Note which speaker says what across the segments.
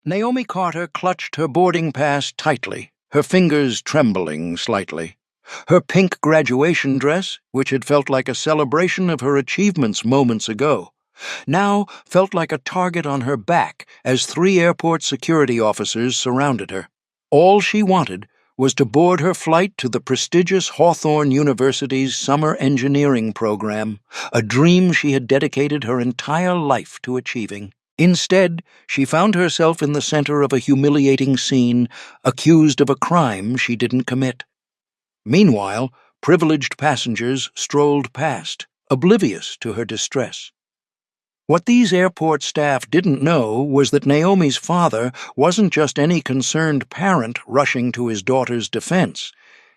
Speaker 1: Naomi Carter clutched her boarding pass tightly, her fingers trembling slightly. Her pink graduation dress, which had felt like a celebration of her achievements moments ago, now felt like a target on her back as 3 airport security officers surrounded her. All she wanted was to board her flight to the prestigious Hawthorne University's summer engineering program, a dream she had dedicated her entire life to achieving. Instead, she found herself in the center of a humiliating scene, accused of a crime she didn't commit. Meanwhile, privileged passengers strolled past, oblivious to her distress. What these airport staff didn't know was that Naomi's father wasn't just any concerned parent rushing to his daughter's defense.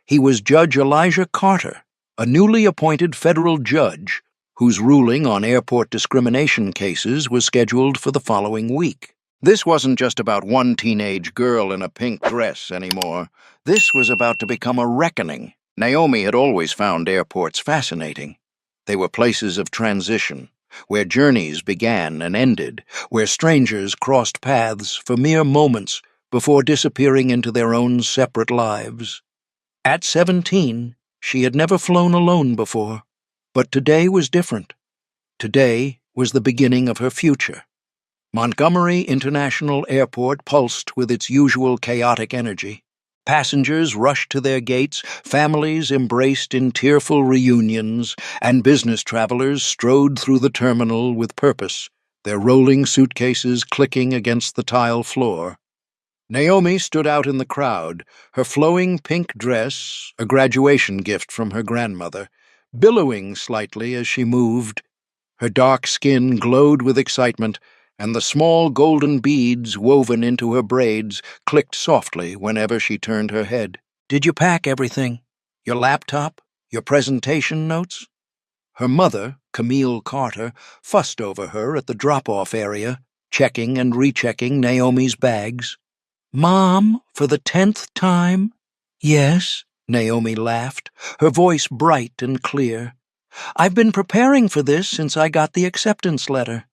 Speaker 1: He was Judge Elijah Carter, a newly appointed federal judge whose ruling on airport discrimination cases was scheduled for the following week. This wasn't just about one teenage girl in a pink dress anymore. This was about to become a reckoning. Naomi had always found airports fascinating. They were places of transition, where journeys began and ended, where strangers crossed paths for mere moments before disappearing into their own separate lives. At 17, she had never flown alone before, but today was different. Today was the beginning of her future. Montgomery International Airport pulsed with its usual chaotic energy. Passengers rushed to their gates, families embraced in tearful reunions, and business travelers strode through the terminal with purpose, their rolling suitcases clicking against the tile floor. Naomi stood out in the crowd, her flowing pink dress, a graduation gift from her grandmother, billowing slightly as she moved. Her dark skin glowed with excitement, and the small golden beads woven into her braids clicked softly whenever she turned her head. "Did you pack everything? Your laptop? Your presentation notes?" Her mother, Camille Carter, fussed over her at the drop-off area, checking and rechecking Naomi's bags. "Mom, for the 10th time?" "Yes," Naomi laughed, her voice bright and clear. "I've been preparing for this since I got the acceptance letter."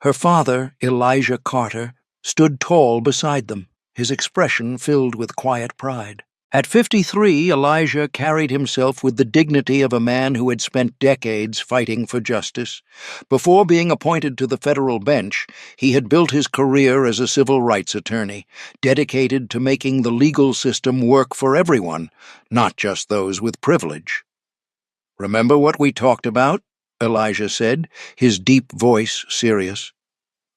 Speaker 1: Her father, Elijah Carter, stood tall beside them, his expression filled with quiet pride. At 53, Elijah carried himself with the dignity of a man who had spent decades fighting for justice. Before being appointed to the federal bench, he had built his career as a civil rights attorney, dedicated to making the legal system work for everyone, not just those with privilege. "Remember what we talked about?" Elijah said, his deep voice serious.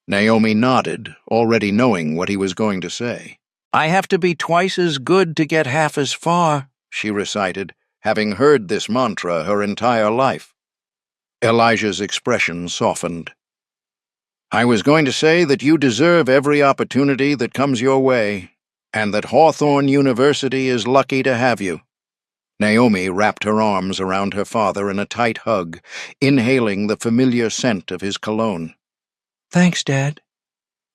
Speaker 1: Naomi nodded, already knowing what he was going to say. "I have to be twice as good to get half as far," she recited, having heard this mantra her entire life. Elijah's expression softened. "I was going to say that you deserve every opportunity that comes your way, and that Hawthorne University is lucky to have you." Naomi wrapped her arms around her father in a tight hug, inhaling the familiar scent of his cologne. "Thanks, Dad.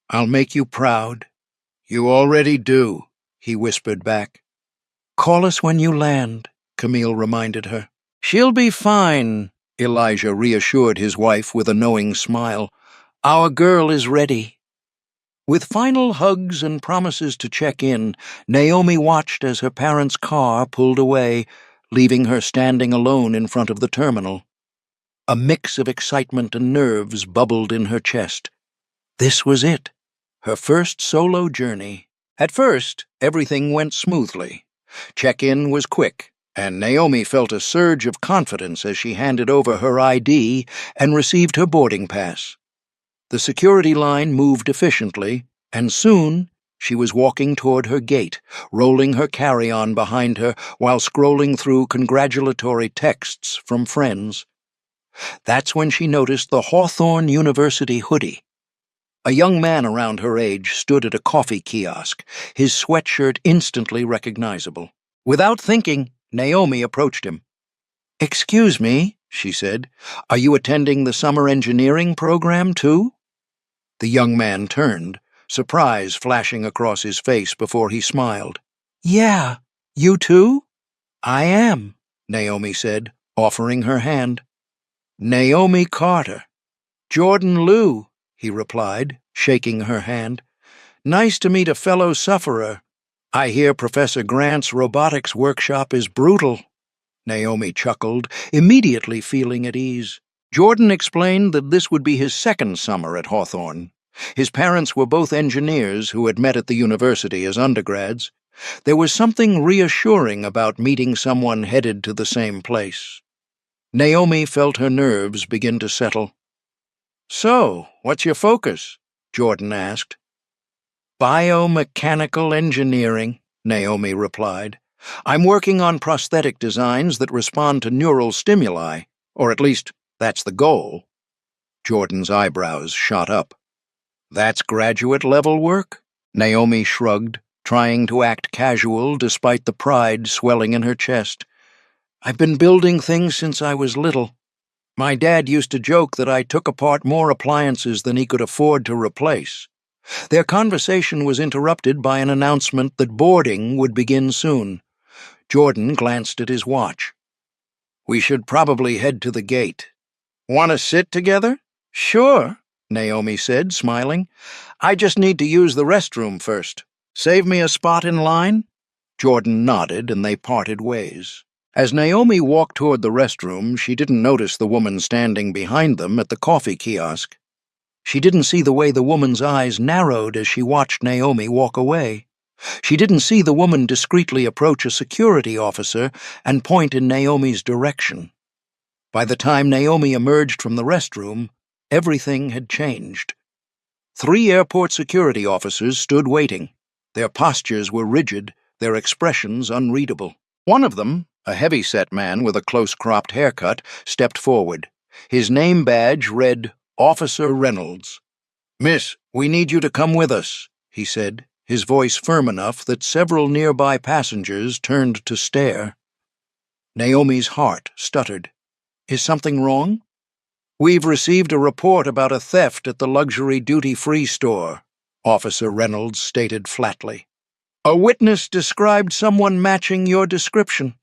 Speaker 1: I'll make you proud." "You already do," he whispered back. "Call us when you land," Camille reminded her. "She'll be fine," Elijah reassured his wife with a knowing smile. "Our girl is ready." With final hugs and promises to check in, Naomi watched as her parents' car pulled away, leaving her standing alone in front of the terminal. A mix of excitement and nerves bubbled in her chest. This was it, her first solo journey. At first, everything went smoothly. Check-in was quick, and Naomi felt a surge of confidence as she handed over her ID and received her boarding pass. The security line moved efficiently, and soon she was walking toward her gate, rolling her carry-on behind her while scrolling through congratulatory texts from friends. That's when she noticed the Hawthorne University hoodie. A young man around her age stood at a coffee kiosk, his sweatshirt instantly recognizable. Without thinking, Naomi approached him. "Excuse me," she said, "are you attending the summer engineering program too?" The young man turned, surprise flashing across his face before he smiled. "Yeah, you too?" "I am," Naomi said, offering her hand. "Naomi Carter." "Jordan Liu," he replied, shaking her hand. Nice to meet a fellow sufferer. I hear Professor Grant's robotics workshop is brutal. Naomi chuckled, immediately feeling at ease. Jordan explained that this would be his second summer at Hawthorne. His parents were both engineers who had met at the university as undergrads. There was something reassuring about meeting someone headed to the same place. Naomi felt her nerves begin to settle. "So, what's your focus?" Jordan asked. "Biomechanical engineering," Naomi replied. "I'm working on prosthetic designs that respond to neural stimuli, or at least that's the goal." Jordan's eyebrows shot up. "That's graduate-level work?" Naomi shrugged, trying to act casual despite the pride swelling in her chest. "I've been building things since I was little. My dad used to joke that I took apart more appliances than he could afford to replace." Their conversation was interrupted by an announcement that boarding would begin soon. Jordan glanced at his watch. "We should probably head to the gate." "Want to sit together?" "Sure," Naomi said, smiling. "I just need to use the restroom first. Save me a spot in line?" Jordan nodded, and they parted ways. As Naomi walked toward the restroom, she didn't notice the woman standing behind them at the coffee kiosk. She didn't see the way the woman's eyes narrowed as she watched Naomi walk away. She didn't see the woman discreetly approach a security officer and point in Naomi's direction. By the time Naomi emerged from the restroom, everything had changed. 3 airport security officers stood waiting. Their postures were rigid, their expressions unreadable. One of them, a heavy-set man with a close-cropped haircut, stepped forward. His name badge read Officer Reynolds. "Miss, we need you to come with us," he said, his voice firm enough that several nearby passengers turned to stare. Naomi's heart stuttered. "Is something wrong?" "We've received a report about a theft at the luxury duty-free store," Officer Reynolds stated flatly. "A witness described someone matching your description."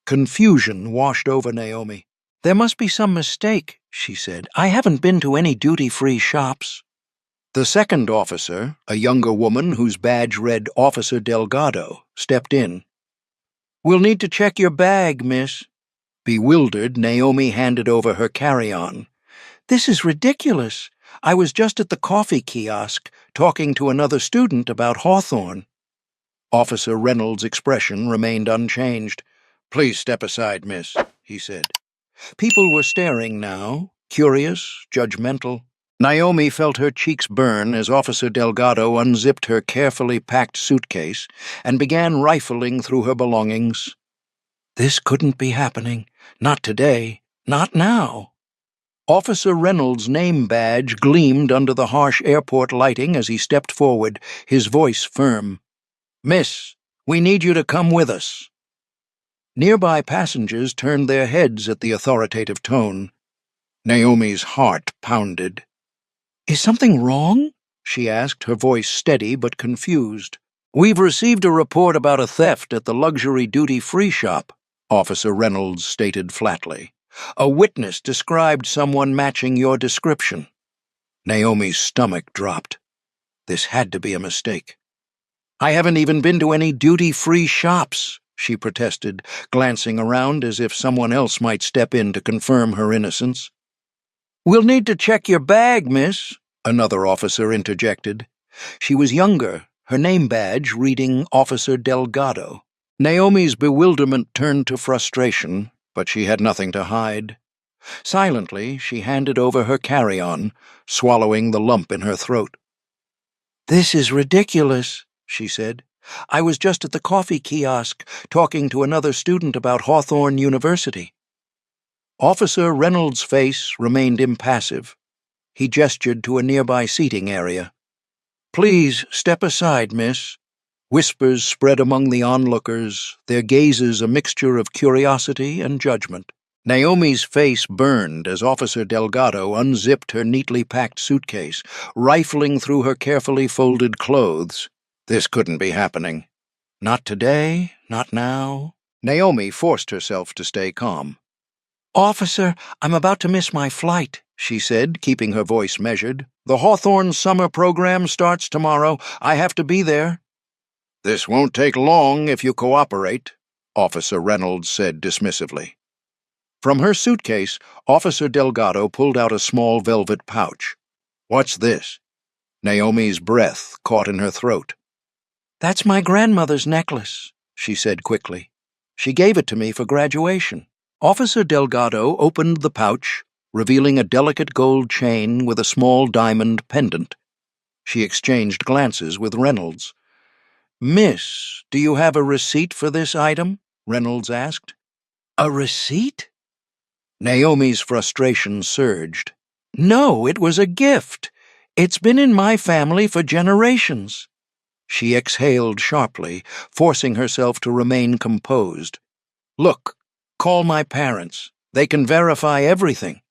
Speaker 1: Confusion washed over Naomi. "There must be some mistake," she said. "I haven't been to any duty-free shops." The second officer, a younger woman whose badge read Officer Delgado, stepped in. "We'll need to check your bag, miss." Bewildered, Naomi handed over her carry-on. "This is ridiculous. I was just at the coffee kiosk, talking to another student about Hawthorne." Officer Reynolds' expression remained unchanged. "Please step aside, miss," he said. People were staring now, curious, judgmental. Naomi felt her cheeks burn as Officer Delgado unzipped her carefully packed suitcase and began rifling through her belongings. This couldn't be happening. Not today. Not now. Officer Reynolds' name badge gleamed under the harsh airport lighting as he stepped forward, his voice firm. "Miss, we need you to come with us." Nearby passengers turned their heads at the authoritative tone. Naomi's heart pounded. "Is something wrong?" she asked, her voice steady but confused. "We've received a report about a theft at the luxury duty-free shop," Officer Reynolds stated flatly. "A witness described someone matching your description." Naomi's stomach dropped. This had to be a mistake. "I haven't even been to any duty-free shops," she protested, glancing around as if someone else might step in to confirm her innocence. "We'll need to check your bag, miss," another officer interjected. She was younger, her name badge reading Officer Delgado. Naomi's bewilderment turned to frustration, but she had nothing to hide. Silently, she handed over her carry-on, swallowing the lump in her throat. "This is ridiculous," she said. "I was just at the coffee kiosk, talking to another student about Hawthorne University." Officer Reynolds' face remained impassive. He gestured to a nearby seating area. "Please step aside, miss." Whispers spread among the onlookers, their gazes a mixture of curiosity and judgment. Naomi's face burned as Officer Delgado unzipped her neatly packed suitcase, rifling through her carefully folded clothes. This couldn't be happening. Not today, not now. Naomi forced herself to stay calm. "Officer, I'm about to miss my flight," she said, keeping her voice measured. "The Hawthorne summer program starts tomorrow. I have to be there." "This won't take long if you cooperate," Officer Reynolds said dismissively. From her suitcase, Officer Delgado pulled out a small velvet pouch. "What's this?" Naomi's breath caught in her throat. "That's my grandmother's necklace," she said quickly. "She gave it to me for graduation." Officer Delgado opened the pouch, revealing a delicate gold chain with a small diamond pendant. She exchanged glances with Reynolds. "Miss, do you have a receipt for this item?" Reynolds asked. "A receipt?" Naomi's frustration surged. "No, it was a gift. It's been in my family for generations." She exhaled sharply, forcing herself to remain composed. "Look, call my parents. They can verify everything."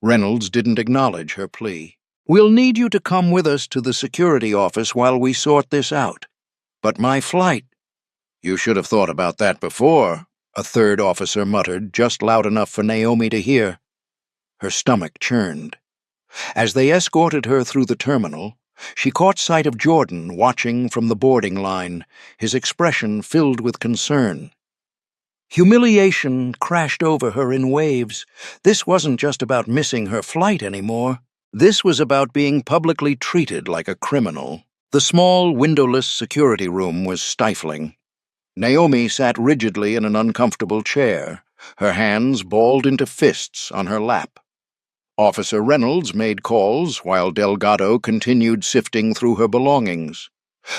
Speaker 1: Reynolds didn't acknowledge her plea. "We'll need you to come with us to the security office while we sort this out. But my flight—" "You should have thought about that before," a third officer muttered, just loud enough for Naomi to hear. Her stomach churned. As they escorted her through the terminal, she caught sight of Jordan watching from the boarding line, his expression filled with concern. Humiliation crashed over her in waves. This wasn't just about missing her flight anymore. This was about being publicly treated like a criminal. The small, windowless security room was stifling. Naomi sat rigidly in an uncomfortable chair, her hands balled into fists on her lap. Officer Reynolds made calls while Delgado continued sifting through her belongings.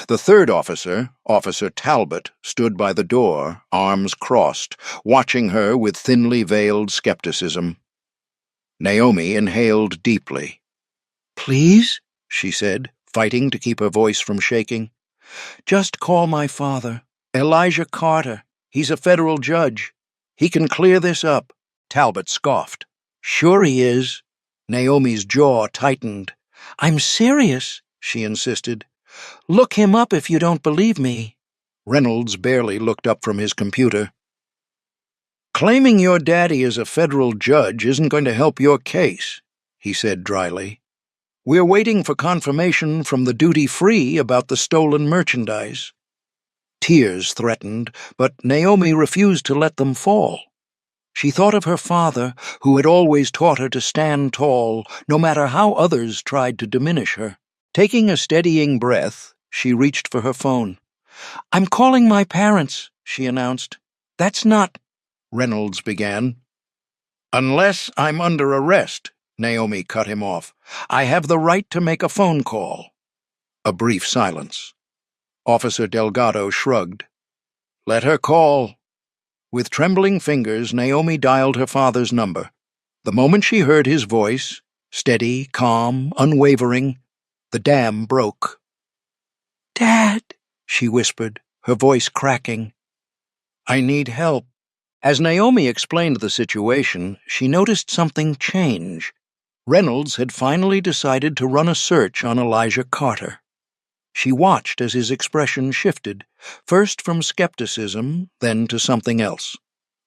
Speaker 1: The third officer, Officer Talbot, stood by the door, arms crossed, watching her with thinly veiled skepticism. Naomi inhaled deeply. "Please," she said, fighting to keep her voice from shaking. "Just call my father, Elijah Carter. He's a federal judge. He can clear this up." Talbot scoffed. "Sure he is." Naomi's jaw tightened. "I'm serious," she insisted. "Look him up if you don't believe me." Reynolds barely looked up from his computer. "Claiming your daddy is a federal judge isn't going to help your case," he said dryly. "We're waiting for confirmation from the duty-free about the stolen merchandise." Tears threatened, but Naomi refused to let them fall. She thought of her father, who had always taught her to stand tall, no matter how others tried to diminish her. Taking a steadying breath, she reached for her phone. "I'm calling my parents," she announced. "That's not—" Reynolds began. "Unless I'm under arrest," Naomi cut him off. "I have the right to make a phone call." A brief silence. Officer Delgado shrugged. "Let her call." With trembling fingers, Naomi dialed her father's number. The moment she heard his voice, steady, calm, unwavering, the dam broke. "Dad," she whispered, her voice cracking. "I need help." As Naomi explained the situation, she noticed something change. Reynolds had finally decided to run a search on Elijah Carter. She watched as his expression shifted, first from skepticism, then to something else.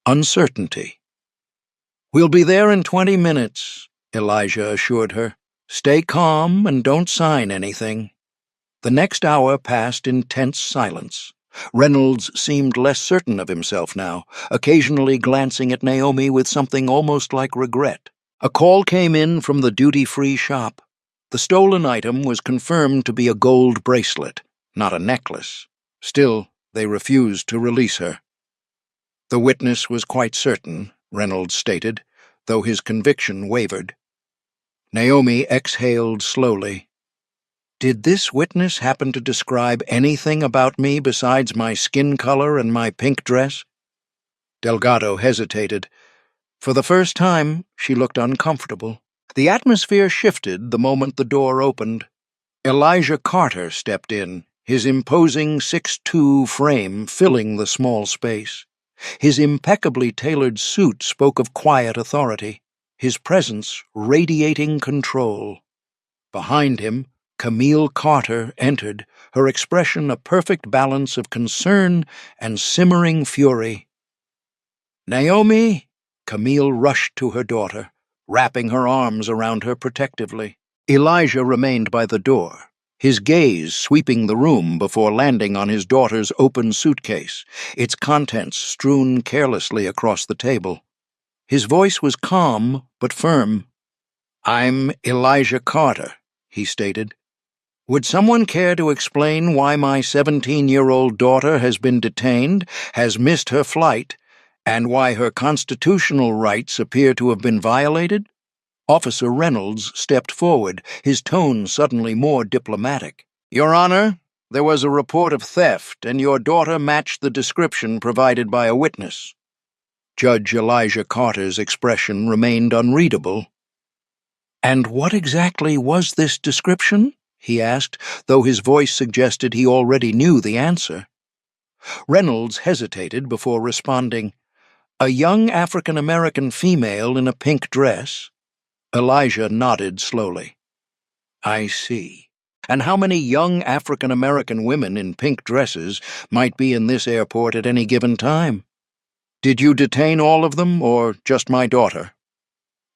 Speaker 1: Uncertainty. "We'll be there in 20 minutes, Elijah assured her. "Stay calm and don't sign anything." The next hour passed in tense silence. Reynolds seemed less certain of himself now, occasionally glancing at Naomi with something almost like regret. A call came in from the duty-free shop. The stolen item was confirmed to be a gold bracelet, not a necklace. Still, they refused to release her. The witness was quite certain, Reynolds stated, though his conviction wavered. Naomi exhaled slowly. "Did this witness happen to describe anything about me besides my skin color and my pink dress?" Delgado hesitated. For the first time, she looked uncomfortable. The atmosphere shifted the moment the door opened. Elijah Carter stepped in, his imposing 6'2" frame filling the small space. His impeccably tailored suit spoke of quiet authority, his presence radiating control. Behind him, Camille Carter entered, her expression a perfect balance of concern and simmering fury. "Naomi," Camille rushed to her daughter, wrapping her arms around her protectively. Elijah remained by the door, his gaze sweeping the room before landing on his daughter's open suitcase, its contents strewn carelessly across the table. His voice was calm but firm. "I'm Elijah Carter," he stated. "Would someone care to explain why my 17-year-old daughter has been detained, has missed her flight, and why her constitutional rights appear to have been violated?" Officer Reynolds stepped forward, his tone suddenly more diplomatic. "Your Honor, there was a report of theft, and your daughter matched the description provided by a witness." Judge Elijah Carter's expression remained unreadable. "And what exactly was this description?" he asked, though his voice suggested he already knew the answer. Reynolds hesitated before responding. "A young African-American female in a pink dress?" Elijah nodded slowly. "I see. And how many young African-American women in pink dresses might be in this airport at any given time? Did you detain all of them, or just my daughter?"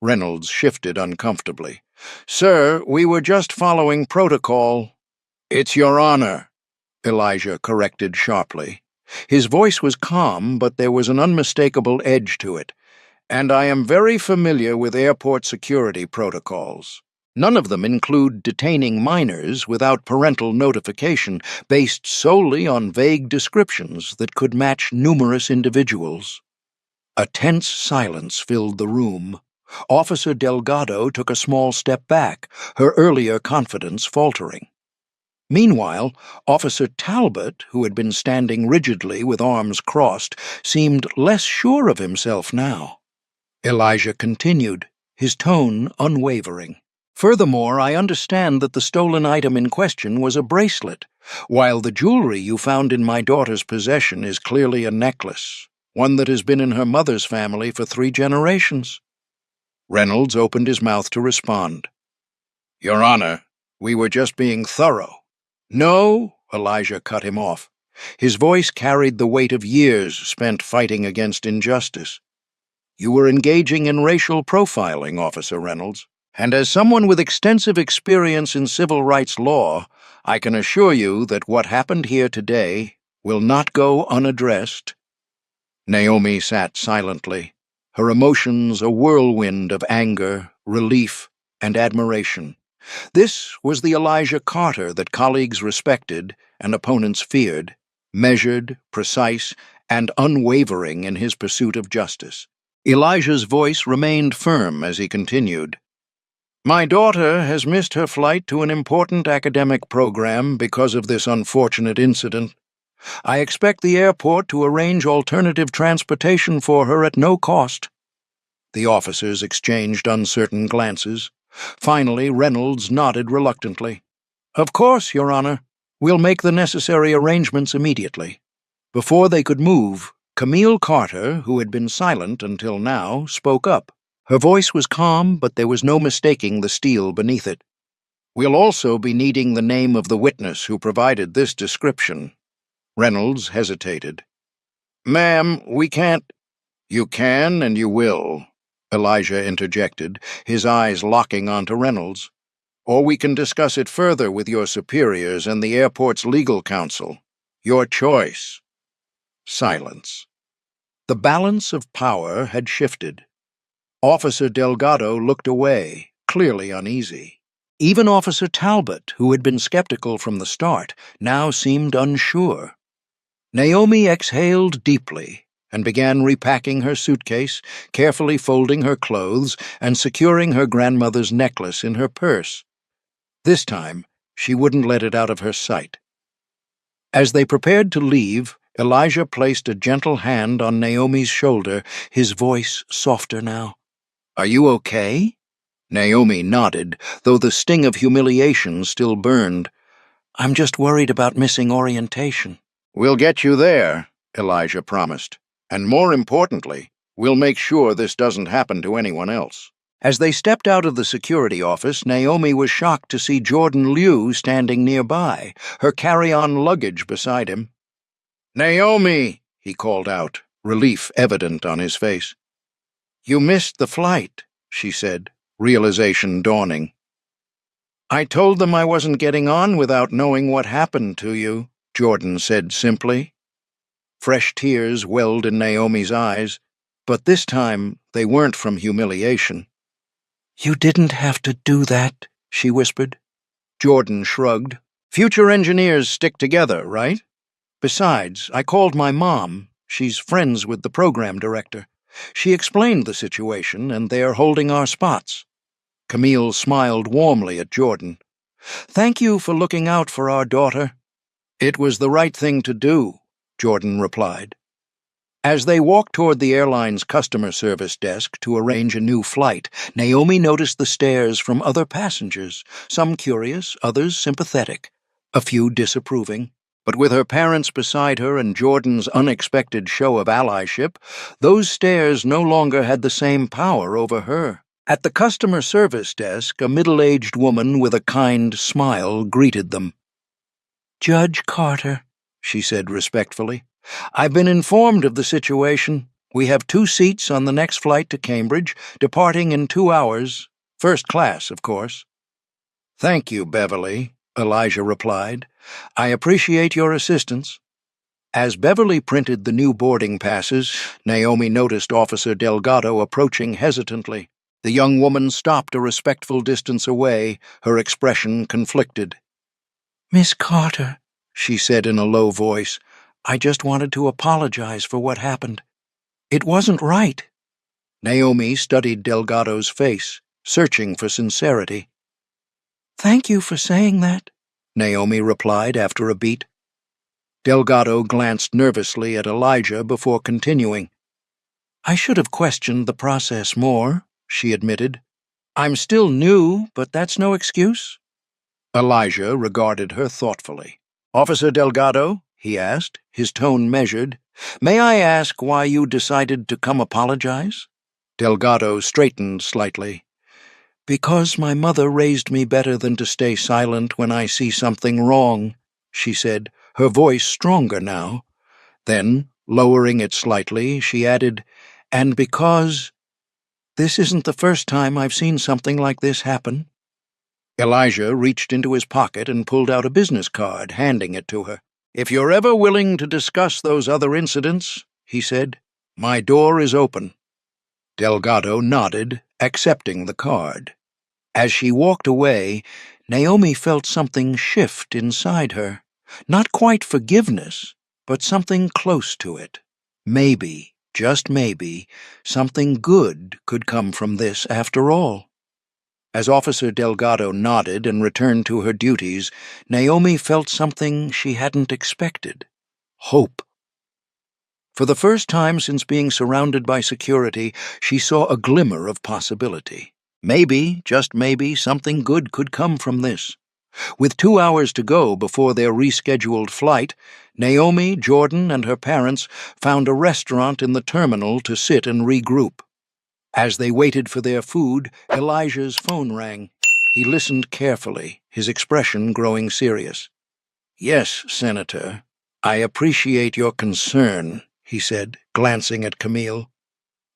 Speaker 1: Reynolds shifted uncomfortably. "Sir, we were just following protocol." "It's Your Honor," Elijah corrected sharply. His voice was calm, but there was an unmistakable edge to it. "And I am very familiar with airport security protocols. None of them include detaining minors without parental notification, based solely on vague descriptions that could match numerous individuals." A tense silence filled the room. Officer Delgado took a small step back, her earlier confidence faltering. Meanwhile, Officer Talbot, who had been standing rigidly with arms crossed, seemed less sure of himself now. Elijah continued, his tone unwavering. "Furthermore, I understand that the stolen item in question was a bracelet, while the jewelry you found in my daughter's possession is clearly a necklace, one that has been in her mother's family for 3 generations. Reynolds opened his mouth to respond. "Your Honor, we were just being thorough." "No," Elijah cut him off. His voice carried the weight of years spent fighting against injustice. "You were engaging in racial profiling, Officer Reynolds, and as someone with extensive experience in civil rights law, I can assure you that what happened here today will not go unaddressed." Naomi sat silently, her emotions a whirlwind of anger, relief, and admiration. This was the Elijah Carter that colleagues respected and opponents feared, measured, precise, and unwavering in his pursuit of justice. Elijah's voice remained firm as he continued. "My daughter has missed her flight to an important academic program because of this unfortunate incident. I expect the airport to arrange alternative transportation for her at no cost." The officers exchanged uncertain glances. Finally, Reynolds nodded reluctantly. "Of course, Your Honor. We'll make the necessary arrangements immediately." Before they could move, Camille Carter, who had been silent until now, spoke up. Her voice was calm, but there was no mistaking the steel beneath it. "We'll also be needing the name of the witness who provided this description." Reynolds hesitated. "Ma'am, we can't—" "You can and you will," Elijah interjected, his eyes locking onto Reynolds. "Or we can discuss it further with your superiors and the airport's legal counsel. Your choice." Silence. The balance of power had shifted. Officer Delgado looked away, clearly uneasy. Even Officer Talbot, who had been skeptical from the start, now seemed unsure. Naomi exhaled deeply and began repacking her suitcase, carefully folding her clothes and securing her grandmother's necklace in her purse. This time, she wouldn't let it out of her sight. As they prepared to leave, Elijah placed a gentle hand on Naomi's shoulder, his voice softer now. "Are you okay?" Naomi nodded, though the sting of humiliation still burned. "I'm just worried about missing orientation." "We'll get you there," Elijah promised. "And more importantly, we'll make sure this doesn't happen to anyone else." As they stepped out of the security office, Naomi was shocked to see Jordan Liu standing nearby, her carry-on luggage beside him. "Naomi!" he called out, relief evident on his face. You missed the flight, she said, realization dawning. I told them I wasn't getting on without knowing what happened to you, Jordan said simply. Fresh tears welled in Naomi's eyes, but this time they weren't from humiliation. You didn't have to do that, she whispered. Jordan shrugged. Future engineers stick together, right? Besides, I called my mom. She's friends with the program director. She explained the situation, and they're holding our spots. Camille smiled warmly at Jordan. Thank you for looking out for our daughter. It was the right thing to do, Jordan replied. As they walked toward the airline's customer service desk to arrange a new flight, Naomi noticed the stares from other passengers, some curious, others sympathetic, a few disapproving. But with her parents beside her and Jordan's unexpected show of allyship, those stares no longer had the same power over her. At the customer service desk, a middle-aged woman with a kind smile greeted them. Judge Carter, she said respectfully. I've been informed of the situation. We have 2 seats on the next flight to Cambridge, departing in 2 hours. First class, of course. Thank you, Beverly, Elijah replied. I appreciate your assistance. As Beverly printed the new boarding passes, Naomi noticed Officer Delgado approaching hesitantly. The young woman stopped a respectful distance away, her expression conflicted. Miss Carter, she said in a low voice, I just wanted to apologize for what happened. It wasn't right. Naomi studied Delgado's face, searching for sincerity. Thank you for saying that, Naomi replied after a beat. Delgado glanced nervously at Elijah before continuing. I should have questioned the process more, she admitted. I'm still new, but that's no excuse. Elijah regarded her thoughtfully. Officer Delgado, he asked, his tone measured, may I ask why you decided to come apologize? Delgado straightened slightly. Because my mother raised me better than to stay silent when I see something wrong, she said, her voice stronger now. Then, lowering it slightly, she added, and because this isn't the first time I've seen something like this happen. Elijah reached into his pocket and pulled out a business card, handing it to her. If you're ever willing to discuss those other incidents, he said, my door is open. Delgado nodded, accepting the card. As she walked away, Naomi felt something shift inside her. Not quite forgiveness, but something close to it. Maybe, just maybe, something good could come from this after all. As Officer Delgado nodded and returned to her duties, Naomi felt something she hadn't expected. Hope. For the first time since being surrounded by security, she saw a glimmer of possibility. Maybe, just maybe, something good could come from this. With 2 hours to go before their rescheduled flight, Naomi, Jordan, and her parents found a restaurant in the terminal to sit and regroup. As they waited for their food, Elijah's phone rang. He listened carefully, his expression growing serious. Yes, Senator, I appreciate your concern, he said, glancing at Camille.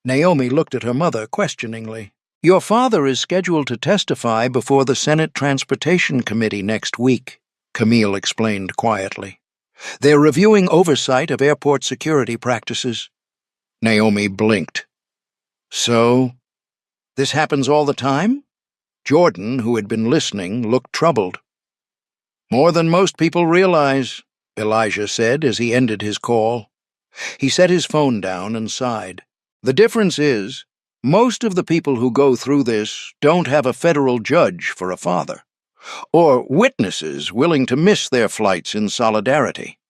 Speaker 1: Naomi looked at her mother questioningly. Your father is scheduled to testify before the Senate Transportation Committee next week, Camille explained quietly. They're reviewing oversight of airport security practices. Naomi blinked. So, this happens all the time? Jordan, who had been listening, looked troubled. More than most people realize, Elijah said as he ended his call. He set his phone down and sighed. The difference is, most of the people who go through this don't have a federal judge for a father, or witnesses willing to miss their flights in solidarity.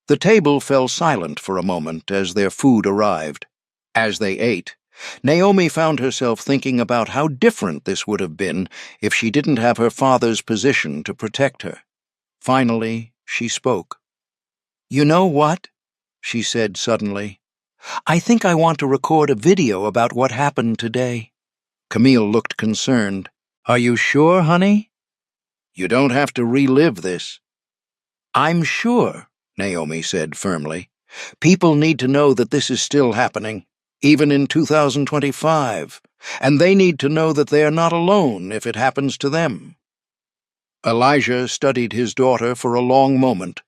Speaker 1: The table fell silent for a moment as their food arrived. As they ate, Naomi found herself thinking about how different this would have been if she didn't have her father's position to protect her. Finally, she spoke. You know what? She said suddenly. I think I want to record a video about what happened today. Camille looked concerned. Are you sure, honey? You don't have to relive this. I'm sure, Naomi said firmly. People need to know that this is still happening. even in 2025, and they need to know that they are not alone if it happens to them. Elijah studied his daughter for a long moment,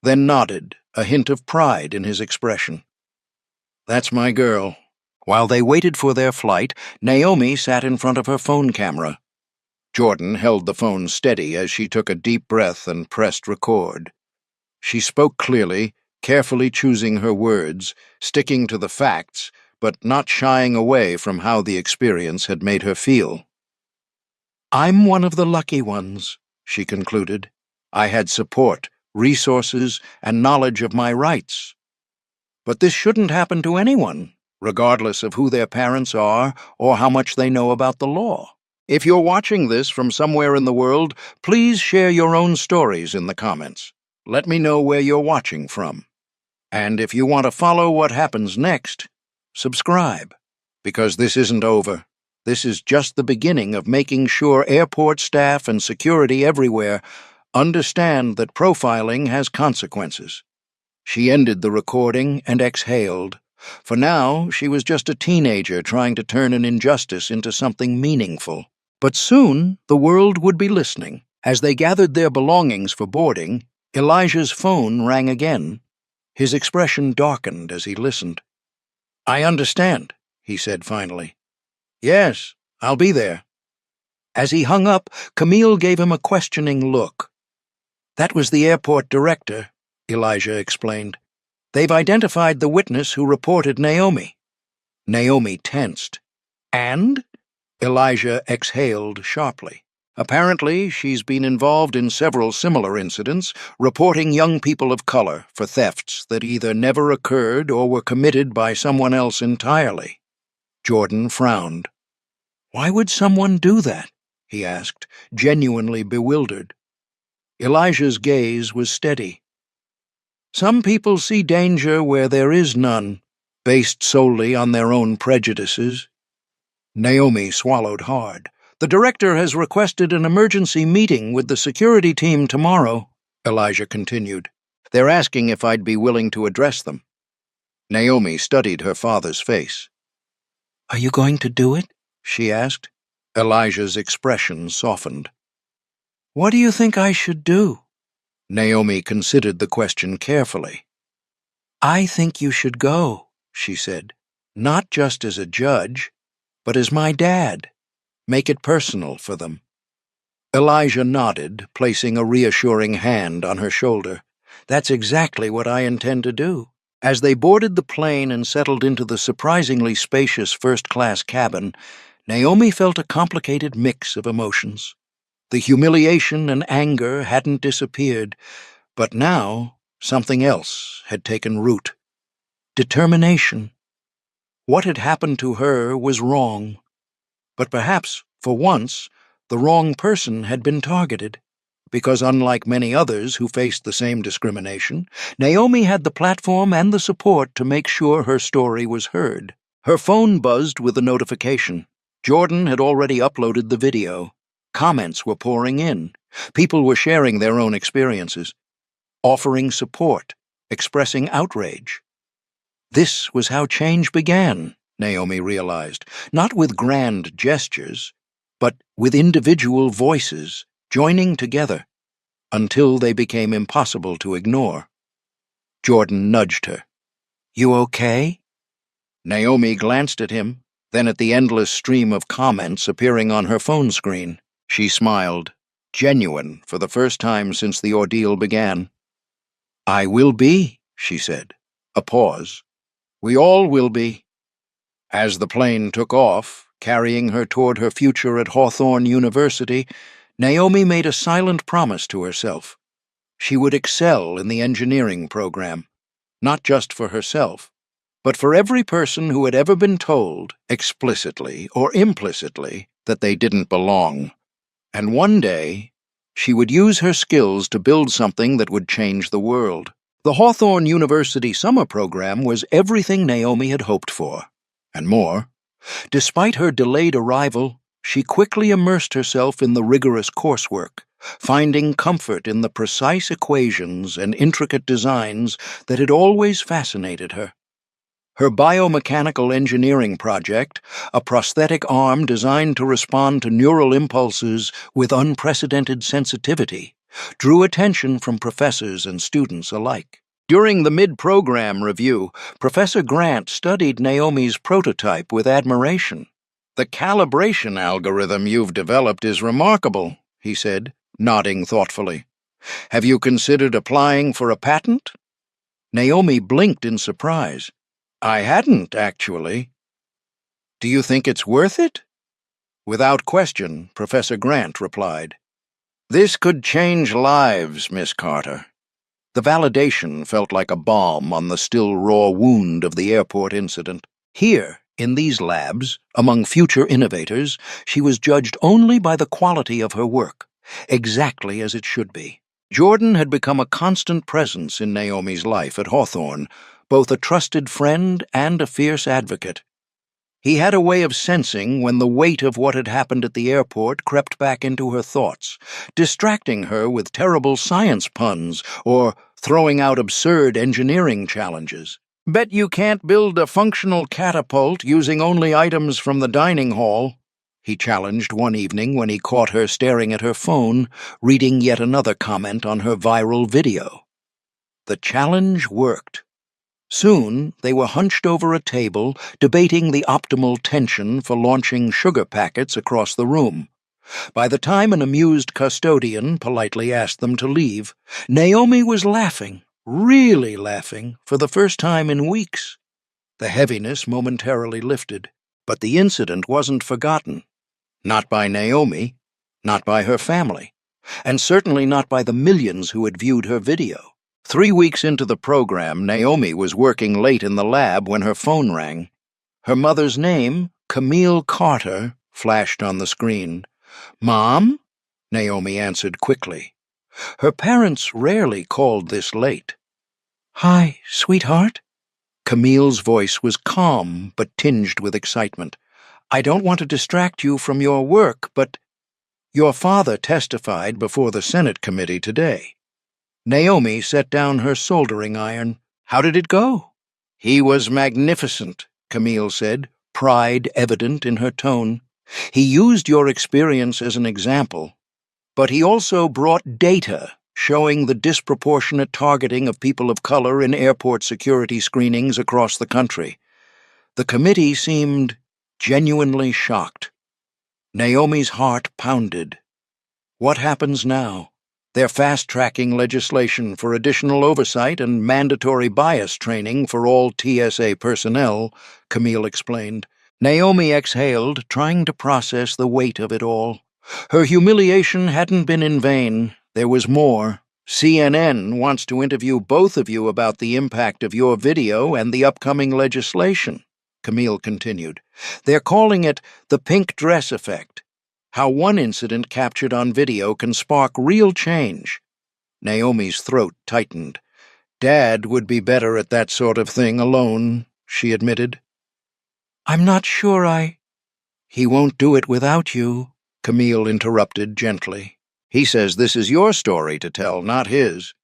Speaker 1: then nodded, a hint of pride in his expression. "That's my girl." While they waited for their flight, Naomi sat in front of her phone camera. Jordan held the phone steady as she took a deep breath and pressed record. She spoke clearly, carefully choosing her words, sticking to the facts, but not shying away from how the experience had made her feel. "I'm one of the lucky ones," she concluded. "I had support, resources, and knowledge of my rights. But this shouldn't happen to anyone, regardless of who their parents are or how much they know about the law. If you're watching this from somewhere in the world, please share your own stories in the comments. Let me know where you're watching from. And if you want to follow what happens next, subscribe, because this isn't over. This is just the beginning of making sure airport staff and security everywhere understand that profiling has consequences." She ended the recording and exhaled. For now, she was just a teenager trying to turn an injustice into something meaningful. But soon, the world would be listening. As they gathered their belongings for boarding, Elijah's phone rang again. His expression darkened as he listened. "I understand," he said finally. "Yes, I'll be there." As he hung up, Camille gave him a questioning look. "That was the airport director," Elijah explained. "They've identified the witness who reported Naomi." Naomi tensed. "And?" Elijah exhaled sharply. "Apparently, she's been involved in several similar incidents, reporting young people of color for thefts that either never occurred or were committed by someone else entirely." Jordan frowned. "Why would someone do that?" he asked, genuinely bewildered. Elijah's gaze was steady. "Some people see danger where there is none, based solely on their own prejudices." Naomi swallowed hard. "The director has requested an emergency meeting with the security team tomorrow," Elijah continued. "They're asking if I'd be willing to address them." Naomi studied her father's face. "Are you going to do it?" she asked. Elijah's expression softened. "What do you think I should do?" Naomi considered the question carefully. "I think you should go," she said. "Not just as a judge, but as my dad. Make it personal for them." Elijah nodded, placing a reassuring hand on her shoulder. "That's exactly what I intend to do." As they boarded the plane and settled into the surprisingly spacious first-class cabin, Naomi felt a complicated mix of emotions. The humiliation and anger hadn't disappeared, but now something else had taken root. Determination. What had happened to her was wrong, but perhaps, for once, the wrong person had been targeted, because unlike many others who faced the same discrimination, Naomi had the platform and the support to make sure her story was heard. Her phone buzzed with a notification. Jordan had already uploaded the video. Comments were pouring in. People were sharing their own experiences, offering support, expressing outrage. This was how change began, Naomi realized, not with grand gestures, but with individual voices joining together until they became impossible to ignore. Jordan nudged her. "You okay?" Naomi glanced at him, then at the endless stream of comments appearing on her phone screen. She smiled, genuine for the first time since the ordeal began. "I will be," she said. A pause. "We all will be." As the plane took off, carrying her toward her future at Hawthorne University, Naomi made a silent promise to herself. She would excel in the engineering program, not just for herself, but for every person who had ever been told, explicitly or implicitly, that they didn't belong. And one day, she would use her skills to build something that would change the world. The Hawthorne University summer program was everything Naomi had hoped for, and more. Despite her delayed arrival, she quickly immersed herself in the rigorous coursework, finding comfort in the precise equations and intricate designs that had always fascinated her. Her biomechanical engineering project, a prosthetic arm designed to respond to neural impulses with unprecedented sensitivity, drew attention from professors and students alike. During the mid-program review, Professor Grant studied Naomi's prototype with admiration. "The calibration algorithm you've developed is remarkable," he said, nodding thoughtfully. "Have you considered applying for a patent?" Naomi blinked in surprise. "I hadn't, actually." "Do you think it's worth it?" "Without question," Professor Grant replied. "This could change lives, Miss Carter." The validation felt like a balm on the still raw wound of the airport incident. Here, in these labs, among future innovators, she was judged only by the quality of her work, exactly as it should be. Jordan had become a constant presence in Naomi's life at Hawthorne, both a trusted friend and a fierce advocate. He had a way of sensing when the weight of what had happened at the airport crept back into her thoughts, distracting her with terrible science puns or throwing out absurd engineering challenges. "Bet you can't build a functional catapult using only items from the dining hall," he challenged one evening when he caught her staring at her phone, reading yet another comment on her viral video. The challenge worked. Soon they were hunched over a table, debating the optimal tension for launching sugar packets across the room. By the time an amused custodian politely asked them to leave, Naomi was laughing, really laughing, for the first time in weeks. The heaviness momentarily lifted, but the incident wasn't forgotten. Not by Naomi, not by her family, and certainly not by the millions who had viewed her video. 3 weeks into the program, Naomi was working late in the lab when her phone rang. Her mother's name, Camille Carter, flashed on the screen. "Mom?" Naomi answered quickly. Her parents rarely called this late. "Hi, sweetheart?" Camille's voice was calm but tinged with excitement. "I don't want to distract you from your work, but your father testified before the Senate committee today." Naomi set down her soldering iron. "How did it go?" "He was magnificent," Camille said, pride evident in her tone. "He used your experience as an example, but he also brought data showing the disproportionate targeting of people of color in airport security screenings across the country." The committee seemed genuinely shocked. Naomi's heart pounded. What happens now? They're fast-tracking legislation for additional oversight and mandatory bias training for all TSA personnel, Camille explained. Naomi exhaled, trying to process the weight of it all. Her humiliation hadn't been in vain. There was more. CNN wants to interview both of you about the impact of your video and the upcoming legislation, Camille continued. They're calling it the pink dress effect. How one incident captured on video can spark real change. Naomi's throat tightened. "Dad would be better at that sort of thing alone," she admitted. "I'm not sure "He won't do it without you," Camille interrupted gently. "He says this is your story to tell, not his.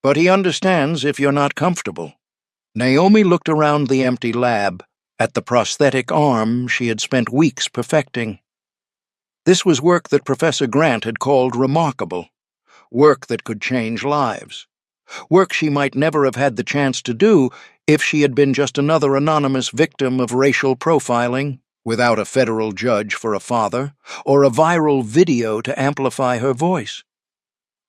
Speaker 1: But he understands if you're not comfortable." Naomi looked around the empty lab, at the prosthetic arm she had spent weeks perfecting. This was work that Professor Grant had called remarkable, work that could change lives, work she might never have had the chance to do if she had been just another anonymous victim of racial profiling, without a federal judge for a father, or a viral video to amplify her voice.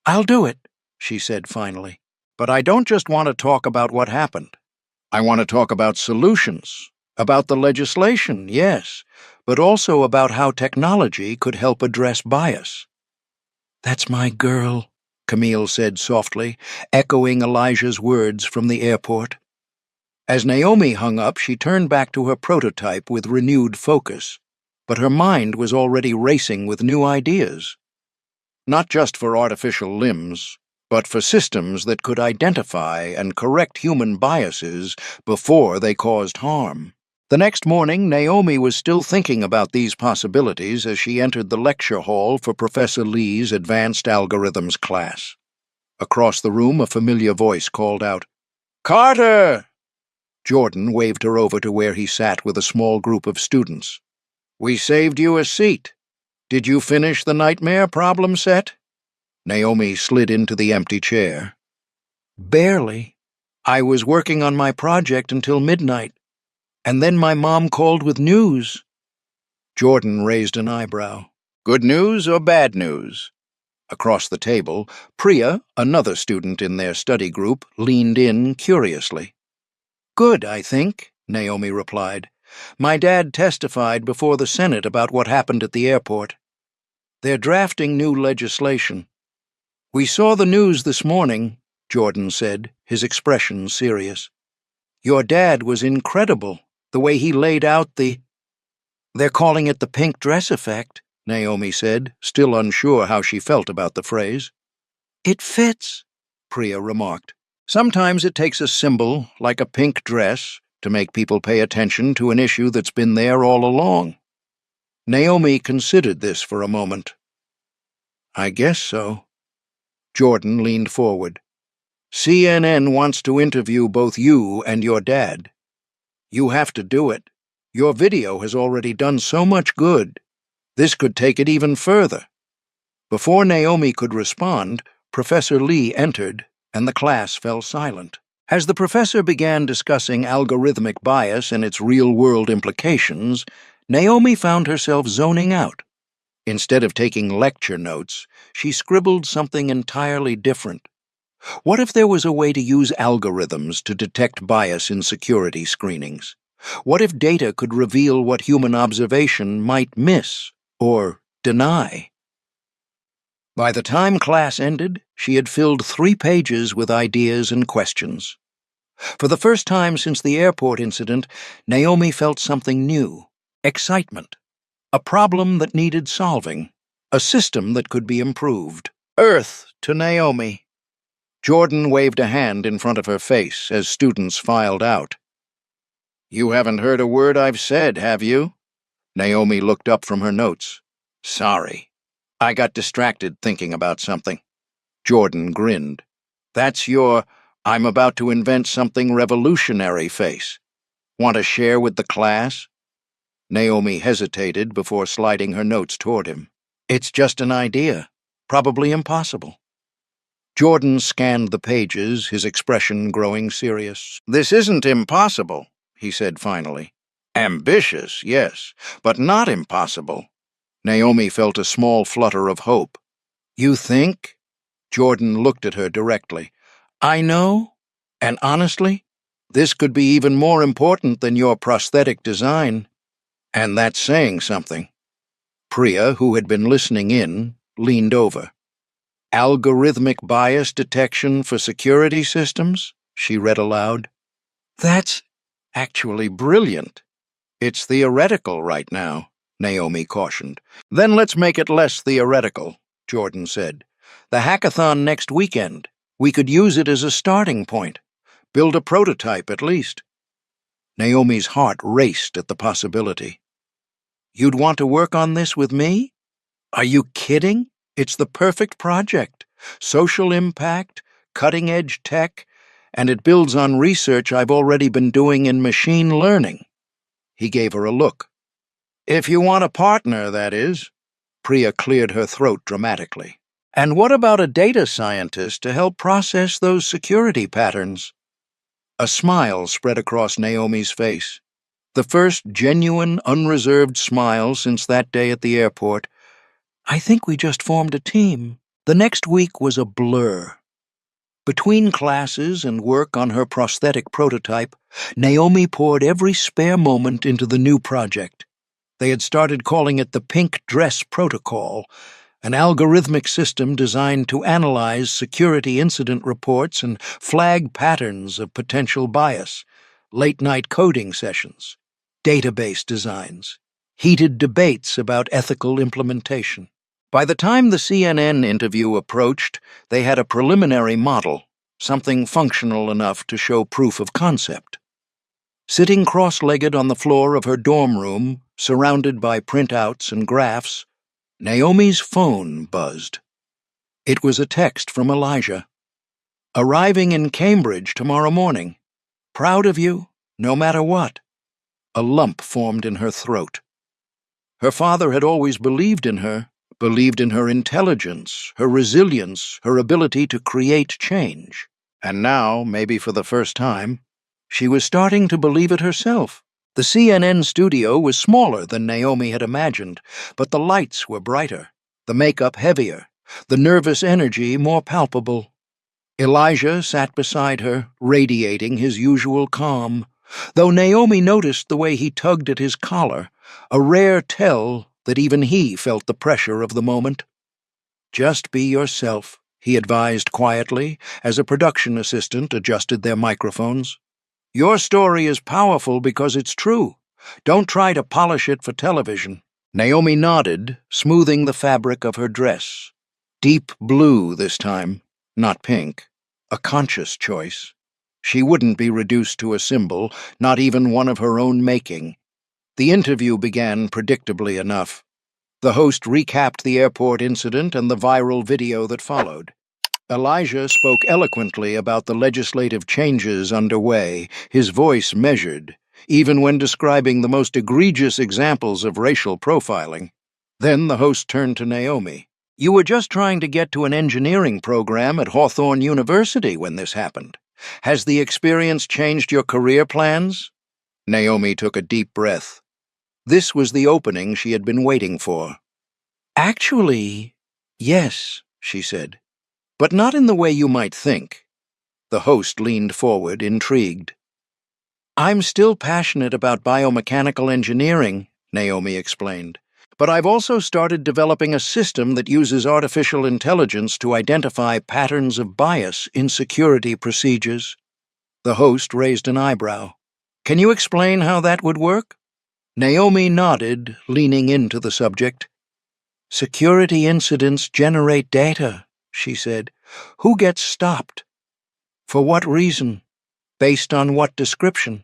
Speaker 1: "I'll do it," she said finally. "But I don't just want to talk about what happened. I want to talk about solutions, about the legislation, yes, but also about how technology could help address bias." "That's my girl," Camille said softly, echoing Elijah's words from the airport. As Naomi hung up, she turned back to her prototype with renewed focus, but her mind was already racing with new ideas. Not just for artificial limbs, but for systems that could identify and correct human biases before they caused harm. The next morning, Naomi was still thinking about these possibilities as she entered the lecture hall for Professor Lee's Advanced Algorithms class. Across the room, a familiar voice called out, "Carter!" Jordan waved her over to where he sat with a small group of students. "We saved you a seat. Did you finish the nightmare problem set?" Naomi slid into the empty chair. "Barely. I was working on my project until midnight, and then my mom called with news." Jordan raised an eyebrow. "Good news or bad news?" Across the table, Priya, another student in their study group, leaned in curiously. "Good, I think," Naomi replied. "My dad testified before the Senate about what happened at the airport. They're drafting new legislation." "We saw the news this morning," Jordan said, his expression serious. "Your dad was incredible, the way he laid out the—" "They're calling it the pink dress effect," Naomi said, still unsure how she felt about the phrase. "It fits," Priya remarked. "Sometimes it takes a symbol, like a pink dress, to make people pay attention to an issue that's been there all along." Naomi considered this for a moment. "I guess so." Jordan leaned forward. "CNN wants to interview both you and your dad. You have to do it. Your video has already done so much good. This could take it even further." Before Naomi could respond, Professor Lee entered, and the class fell silent. As the professor began discussing algorithmic bias and its real-world implications, Naomi found herself zoning out. Instead of taking lecture notes, she scribbled something entirely different. What if there was a way to use algorithms to detect bias in security screenings? What if data could reveal what human observation might miss or deny? By the time class ended, she had filled 3 pages with ideas and questions. For the first time since the airport incident, Naomi felt something new: excitement. A problem that needed solving. A system that could be improved. "Earth to Naomi." Jordan waved a hand in front of her face as students filed out. "You haven't heard a word I've said, have you?" Naomi looked up from her notes. "Sorry. I got distracted thinking about something." Jordan grinned. "That's your 'I'm about to invent something revolutionary' face. Want to share with the class?" Naomi hesitated before sliding her notes toward him. "It's just an idea. Probably impossible." Jordan scanned the pages, his expression growing serious. "This isn't impossible," he said finally. "Ambitious, yes, but not impossible." Naomi felt a small flutter of hope. "You think?" Jordan looked at her directly. "I know, and honestly, this could be even more important than your prosthetic design. And that's saying something." Priya, who had been listening in, leaned over. "Algorithmic bias detection for security systems?" she read aloud. "That's actually brilliant." "It's theoretical right now," Naomi cautioned. "Then let's make it less theoretical," Jordan said. "The hackathon next weekend. We could use it as a starting point. Build a prototype, at least." Naomi's heart raced at the possibility. "You'd want to work on this with me? Are you kidding? It's the perfect project. Social impact, cutting-edge tech, and it builds on research I've already been doing in machine learning." He gave her a look. "If you want a partner, that is." Priya cleared her throat dramatically. "And what about a data scientist to help process those security patterns?" A smile spread across Naomi's face. The first genuine, unreserved smile since that day at the airport. "I think we just formed a team." The next week was a blur. Between classes and work on her prosthetic prototype, Naomi poured every spare moment into the new project. They had started calling it the Pink Dress Protocol, an algorithmic system designed to analyze security incident reports and flag patterns of potential bias, late-night coding sessions, database designs, heated debates about ethical implementation. By the time the CNN interview approached, they had a preliminary model, something functional enough to show proof of concept. Sitting cross-legged on the floor of her dorm room, surrounded by printouts and graphs, Naomi's phone buzzed. It was a text from Elijah. "Arriving in Cambridge tomorrow morning. Proud of you, no matter what. A lump formed in her throat. Her father had always believed in her intelligence, her resilience, her ability to create change. And now, maybe for the first time, she was starting to believe it herself. The CNN studio was smaller than Naomi had imagined, but the lights were brighter, the makeup heavier, the nervous energy more palpable. Elijah sat beside her, radiating his usual calm, though Naomi noticed the way he tugged at his collar, a rare tell that even he felt the pressure of the moment. "Just be yourself," he advised quietly as a production assistant adjusted their microphones. "Your story is powerful because it's true. Don't try to polish it for television." Naomi nodded, smoothing the fabric of her dress. Deep blue this time, not pink. A conscious choice. She wouldn't be reduced to a symbol, not even one of her own making. The interview began predictably enough. The host recapped the airport incident and the viral video that followed. Elijah spoke eloquently about the legislative changes underway, his voice measured, even when describing the most egregious examples of racial profiling. Then the host turned to Naomi. "You were just trying to get to an engineering program at Hawthorne University when this happened. Has the experience changed your career plans?" Naomi took a deep breath. This was the opening she had been waiting for. "Actually, yes," she said. "But not in the way you might think." The host leaned forward, intrigued. "I'm still passionate about biomechanical engineering," Naomi explained. "But I've also started developing a system that uses artificial intelligence to identify patterns of bias in security procedures." The host raised an eyebrow. "Can you explain how that would work?" Naomi nodded, leaning into the subject. "Security incidents generate data," she said. "Who gets stopped? For what reason? Based on what description?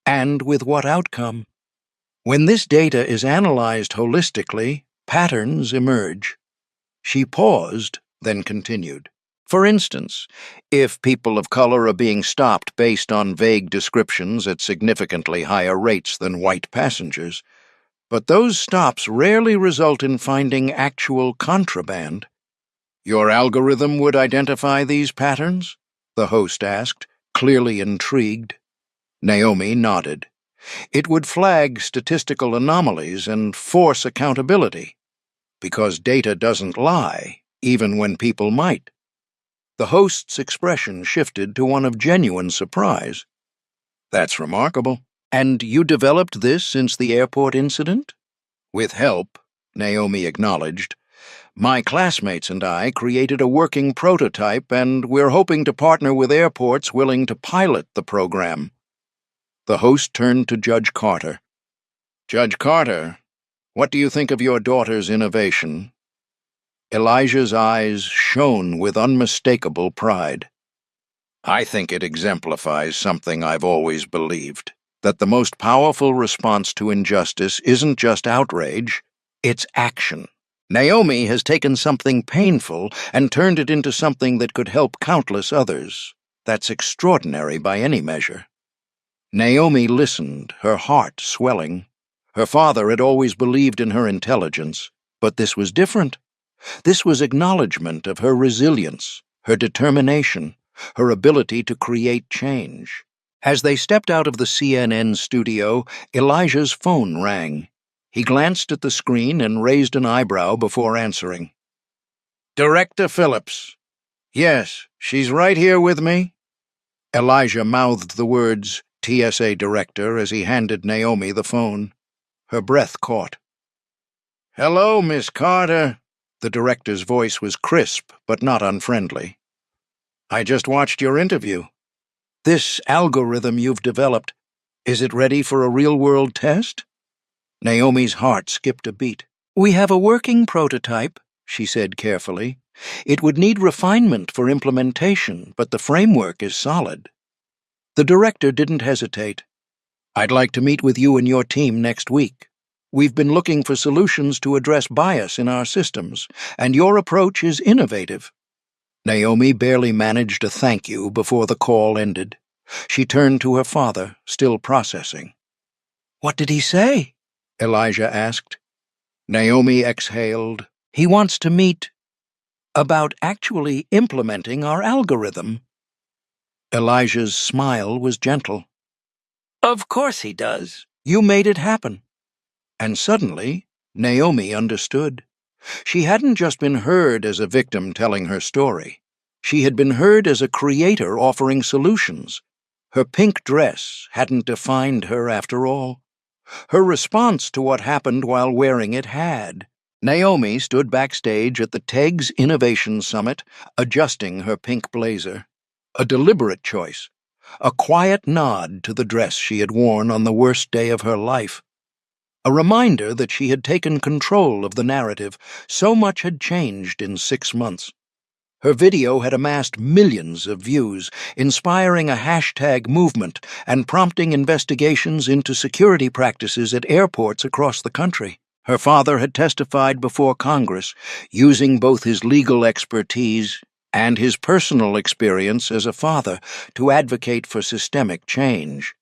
Speaker 1: And with what outcome? When this data is analyzed holistically, patterns emerge." She paused, then continued. "For instance, if people of color are being stopped based on vague descriptions at significantly higher rates than white passengers, but those stops rarely result in finding actual contraband. Your algorithm would identify these patterns?" the host asked, clearly intrigued. Naomi nodded. "It would flag statistical anomalies and force accountability, because data doesn't lie, even when people might." The host's expression shifted to one of genuine surprise. "That's remarkable. And you developed this since the airport incident?" "With help," Naomi acknowledged. "My classmates and I created a working prototype, and we're hoping to partner with airports willing to pilot the program." The host turned to Judge Carter. "Judge Carter, what do you think of your daughter's innovation?" Elijah's eyes shone with unmistakable pride. "I think it exemplifies something I've always believed, that the most powerful response to injustice isn't just outrage, it's action. Naomi has taken something painful and turned it into something that could help countless others. That's extraordinary by any measure." Naomi listened, her heart swelling. Her father had always believed in her intelligence, but this was different. This was acknowledgement of her resilience, her determination, her ability to create change. As they stepped out of the CNN studio, Elijah's phone rang. He glanced at the screen and raised an eyebrow before answering. "Director Phillips." "Yes, she's right here with me." Elijah mouthed the words, "TSA Director," as he handed Naomi the phone. Her breath caught. "Hello, Miss Carter." The director's voice was crisp, but not unfriendly. "I just watched your interview. This algorithm you've developed, is it ready for a real-world test?" Naomi's heart skipped a beat. "We have a working prototype," she said carefully. "It would need refinement for implementation, but the framework is solid." The director didn't hesitate. "I'd like to meet with you and your team next week. We've been looking for solutions to address bias in our systems, and your approach is innovative." Naomi barely managed a thank you before the call ended. She turned to her father, still processing. "What did he say?" Elijah asked. Naomi exhaled. "He wants to meet about actually implementing our algorithm." Elijah's smile was gentle. "Of course he does. You made it happen." And suddenly, Naomi understood. She hadn't just been heard as a victim telling her story. She had been heard as a creator offering solutions. Her pink dress hadn't defined her after all. Her response to what happened while wearing it had. Naomi stood backstage at the TEGS Innovation Summit, adjusting her pink blazer. A deliberate choice. A quiet nod to the dress she had worn on the worst day of her life. A reminder that she had taken control of the narrative. So much had changed in 6 months. Her video had amassed millions of views, inspiring a hashtag movement and prompting investigations into security practices at airports across the country. Her father had testified before Congress, using both his legal expertise and his personal experience as a father to advocate for systemic change.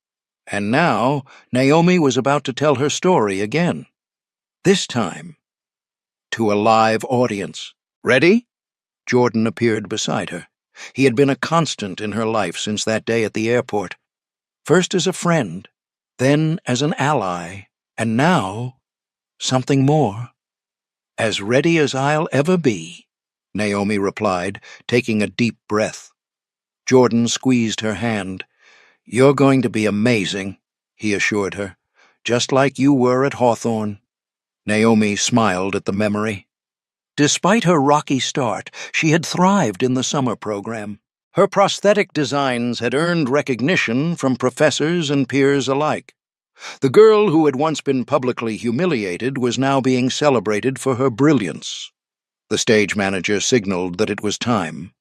Speaker 1: And now, Naomi was about to tell her story again. This time, to a live audience. "Ready?" Jordan appeared beside her. He had been a constant in her life since that day at the airport. First as a friend, then as an ally, and now something more. "As ready as I'll ever be," Naomi replied, taking a deep breath. Jordan squeezed her hand. "You're going to be amazing," he assured her, "just like you were at Hawthorne." Naomi smiled at the memory. Despite her rocky start, she had thrived in the summer program. Her prosthetic designs had earned recognition from professors and peers alike. The girl who had once been publicly humiliated was now being celebrated for her brilliance. The stage manager signaled that it was time.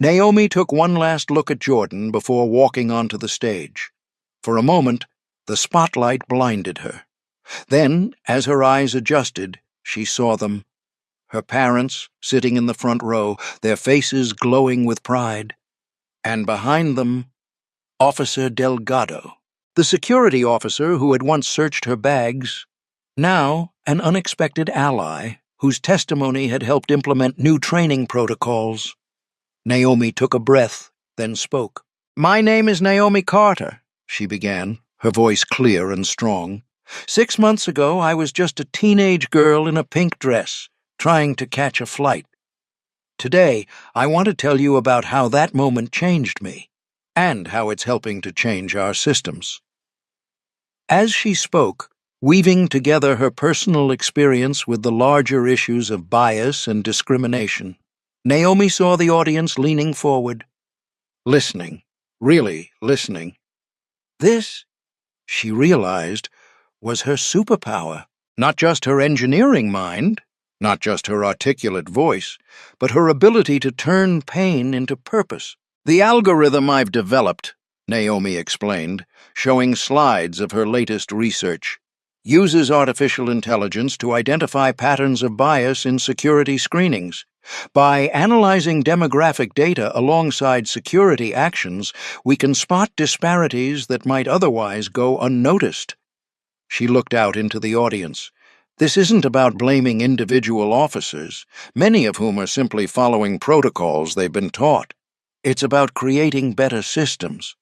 Speaker 1: Naomi took one last look at Jordan before walking onto the stage. For a moment, the spotlight blinded her. Then, as her eyes adjusted, she saw them. Her parents, sitting in the front row, their faces glowing with pride. And behind them, Officer Delgado, the security officer who had once searched her bags, now an unexpected ally whose testimony had helped implement new training protocols. Naomi took a breath, then spoke. "My name is Naomi Carter," she began, her voice clear and strong. "6 months ago, I was just a teenage girl in a pink dress, trying to catch a flight. Today, I want to tell you about how that moment changed me, and how it's helping to change our systems." As she spoke, weaving together her personal experience with the larger issues of bias and discrimination, Naomi saw the audience leaning forward, listening, really listening. This, she realized, was her superpower, not just her engineering mind, not just her articulate voice, but her ability to turn pain into purpose. "The algorithm I've developed," Naomi explained, showing slides of her latest research, "uses artificial intelligence to identify patterns of bias in security screenings. By analyzing demographic data alongside security actions, we can spot disparities that might otherwise go unnoticed." She looked out into the audience. This isn't about blaming individual officers, many of whom are simply following protocols they've been taught. It's about creating better systems.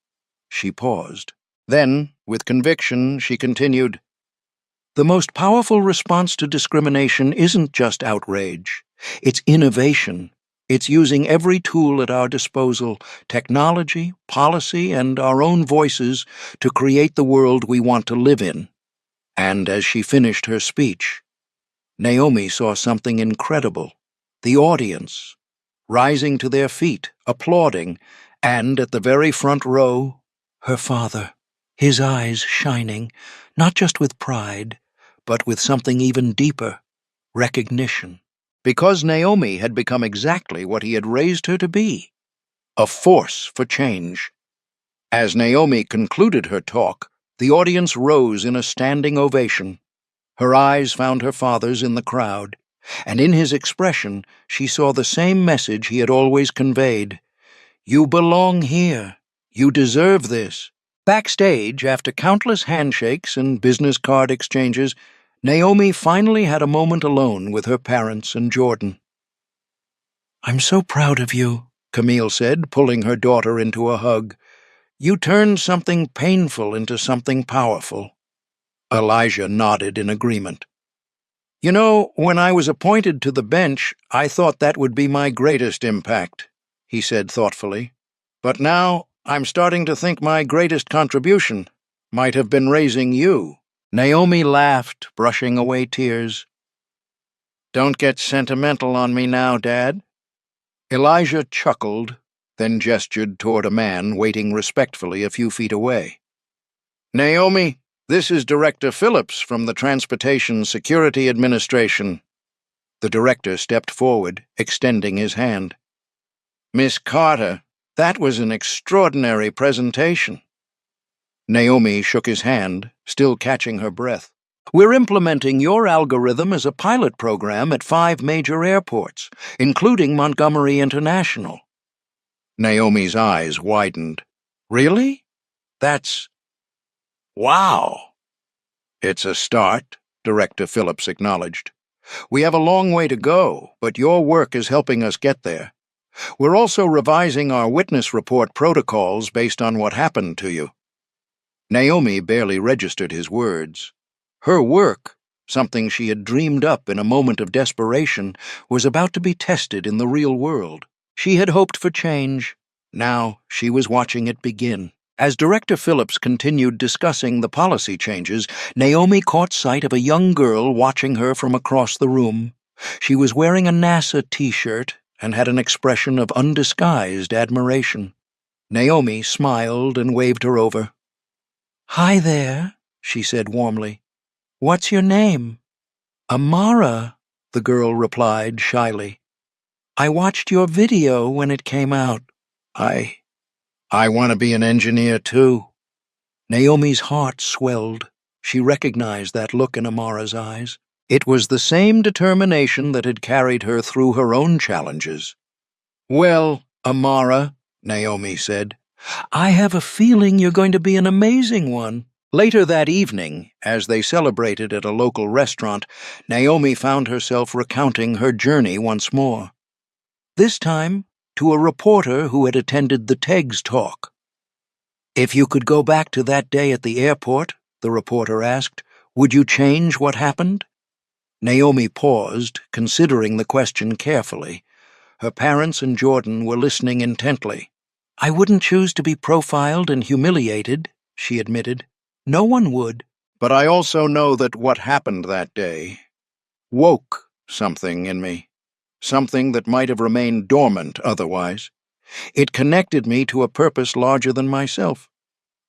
Speaker 1: She paused. Then, with conviction, she continued, "The most powerful response to discrimination isn't just outrage. It's innovation. It's using every tool at our disposal, technology, policy, and our own voices to create the world we want to live in." And as she finished her speech, Naomi saw something incredible. The audience, rising to their feet, applauding, and at the very front row, her father, his eyes shining, not just with pride, but with something even deeper, recognition. Because Naomi had become exactly what he had raised her to be, a force for change. As Naomi concluded her talk, the audience rose in a standing ovation. Her eyes found her father's in the crowd, and in his expression she saw the same message he had always conveyed. "You belong here. You deserve this." Backstage, after countless handshakes and business card exchanges, Naomi finally had a moment alone with her parents and Jordan. "I'm so proud of you," Camille said, pulling her daughter into a hug. "You turned something painful into something powerful." Elijah nodded in agreement. "You know, when I was appointed to the bench, I thought that would be my greatest impact," he said thoughtfully. "But now I'm starting to think my greatest contribution might have been raising you." Naomi laughed, brushing away tears. "Don't get sentimental on me now, Dad." Elijah chuckled, then gestured toward a man waiting respectfully a few feet away. "Naomi, this is Director Phillips from the Transportation Security Administration." The director stepped forward, extending his hand. "Miss Carter, that was an extraordinary presentation." Naomi shook his hand, still catching her breath. "We're implementing your algorithm as a pilot program at 5 major airports, including Montgomery International." Naomi's eyes widened. "Really? That's... wow!" "It's a start," Director Phillips acknowledged. "We have a long way to go, but your work is helping us get there. We're also revising our witness report protocols based on what happened to you." Naomi barely registered his words. Her work, something she had dreamed up in a moment of desperation, was about to be tested in the real world. She had hoped for change. Now she was watching it begin. As Director Phillips continued discussing the policy changes, Naomi caught sight of a young girl watching her from across the room. She was wearing a NASA t-shirt and had an expression of undisguised admiration. Naomi smiled and waved her over. "Hi there," she said warmly. "What's your name?" "Amara," the girl replied shyly. "I watched your video when it came out. I want to be an engineer too." Naomi's heart swelled. She recognized that look in Amara's eyes. It was the same determination that had carried her through her own challenges. "Well, Amara," Naomi said, "I have a feeling you're going to be an amazing one." Later that evening, as they celebrated at a local restaurant, Naomi found herself recounting her journey once more. This time, to a reporter who had attended the TEGS talk. "If you could go back to that day at the airport," the reporter asked, "would you change what happened?" Naomi paused, considering the question carefully. Her parents and Jordan were listening intently. "I wouldn't choose to be profiled and humiliated," she admitted. "No one would. But I also know that what happened that day woke something in me. Something that might have remained dormant otherwise. It connected me to a purpose larger than myself.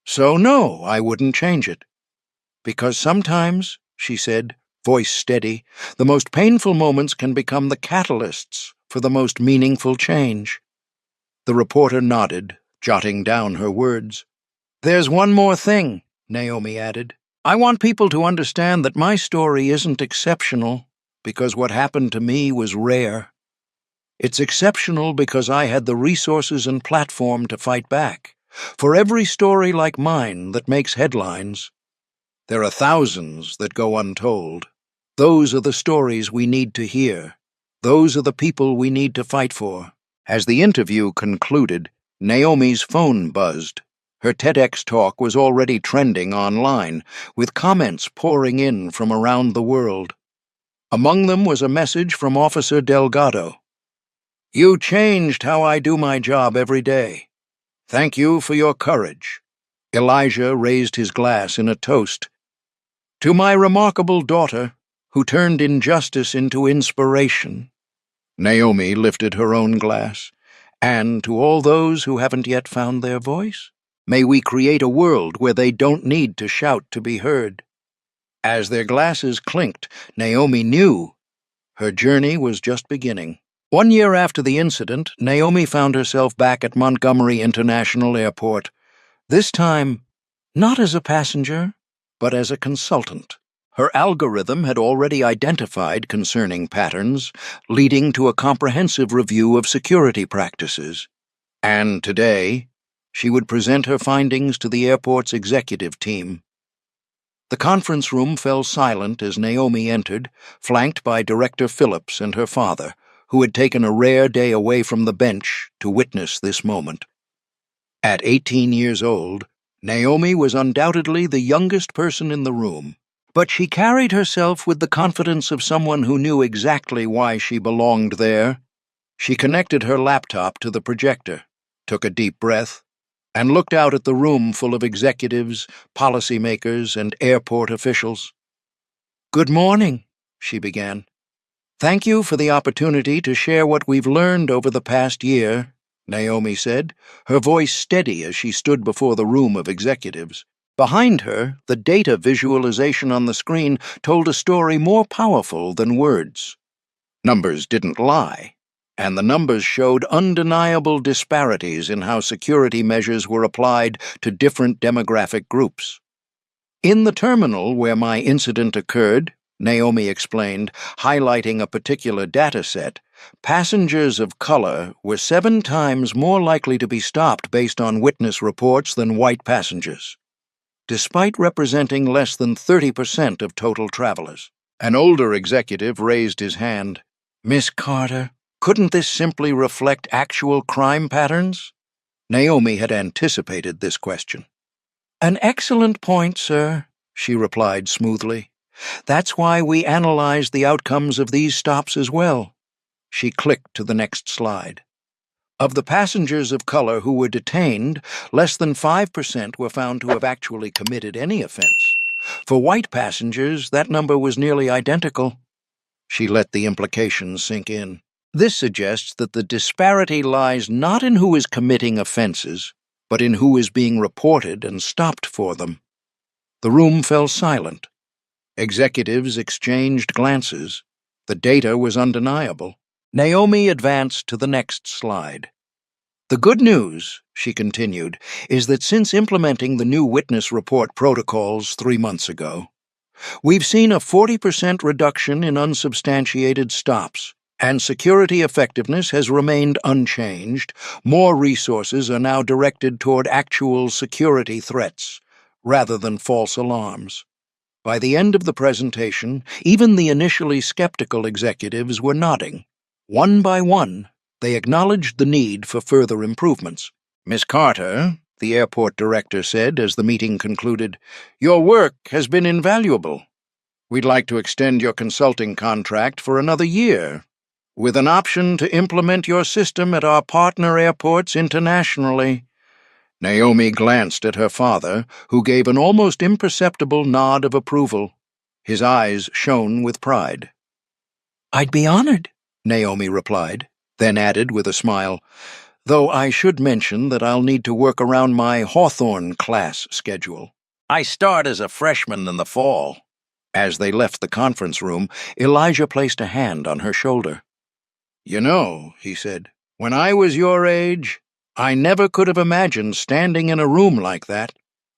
Speaker 1: So no, I wouldn't change it. Because sometimes," she said, voice steady, "the most painful moments can become the catalysts for the most meaningful change." The reporter nodded, jotting down her words. "There's one more thing," Naomi added. "I want people to understand that my story isn't exceptional because what happened to me was rare. It's exceptional because I had the resources and platform to fight back. For every story like mine that makes headlines, there are thousands that go untold. Those are the stories we need to hear. Those are the people we need to fight for." As the interview concluded, Naomi's phone buzzed. Her TEDx talk was already trending online, with comments pouring in from around the world. Among them was a message from Officer Delgado. "You changed how I do my job every day. Thank you for your courage." Elijah raised his glass in a toast. "To my remarkable daughter, who turned injustice into inspiration." Naomi lifted her own glass. "And to all those who haven't yet found their voice, may we create a world where they don't need to shout to be heard." As their glasses clinked, Naomi knew her journey was just beginning. 1 year after the incident, Naomi found herself back at Montgomery International Airport. This time, not as a passenger, but as a consultant. Her algorithm had already identified concerning patterns, leading to a comprehensive review of security practices. And today, She would present her findings to the airport's executive team. The conference room fell silent as Naomi entered, flanked by Director Phillips and her father, who had taken a rare day away from the bench to witness this moment. At 18 years old, Naomi was undoubtedly the youngest person in the room, but she carried herself with the confidence of someone who knew exactly why she belonged there. She connected her laptop to the projector, took a deep breath, and looked out at the room full of executives, policymakers, and airport officials. "Good morning," she began. "Thank you for the opportunity to share what we've learned over the past year," Naomi said, her voice steady as she stood before the room of executives. Behind her, the data visualization on the screen told a story more powerful than words. Numbers didn't lie, and the numbers showed undeniable disparities in how security measures were applied to different demographic groups. "In the terminal where my incident occurred," Naomi explained, highlighting a particular data set, passengers of color were 7 times more likely to be stopped based on witness reports than white passengers, despite representing less than 30% of total travelers. An older executive raised his hand. "Miss Carter, couldn't this simply reflect actual crime patterns?" Naomi had anticipated this question. "An excellent point, sir," she replied smoothly. "That's why we analyzed the outcomes of these stops as well." She clicked to the next slide. Of the passengers of color who were detained, less than 5% were found to have actually committed any offense. For white passengers, that number was nearly identical. She let the implications sink in. This suggests that the disparity lies not in who is committing offenses, but in who is being reported and stopped for them. The room fell silent. Executives exchanged glances. The data was undeniable. Naomi advanced to the next slide. "The good news," she continued, "is that since implementing the new witness report protocols 3 months ago, we've seen a 40% reduction in unsubstantiated stops, and security effectiveness has remained unchanged. More resources are now directed toward actual security threats, rather than false alarms." By the end of the presentation, even the initially skeptical executives were nodding. One by one, they acknowledged the need for further improvements. "Miss Carter," the airport director said as the meeting concluded, "your work has been invaluable. We'd like to extend your consulting contract for another year, with an option to implement your system at our partner airports internationally." Naomi glanced at her father, who gave an almost imperceptible nod of approval. His eyes shone with pride. "I'd be honored," Naomi replied, then added with a smile, "though I should mention that I'll need to work around my Hawthorne class schedule. I start as a freshman in the fall." As they left the conference room, Elijah placed a hand on her shoulder. "You know," he said, "when I was your age, I never could have imagined standing in a room like that,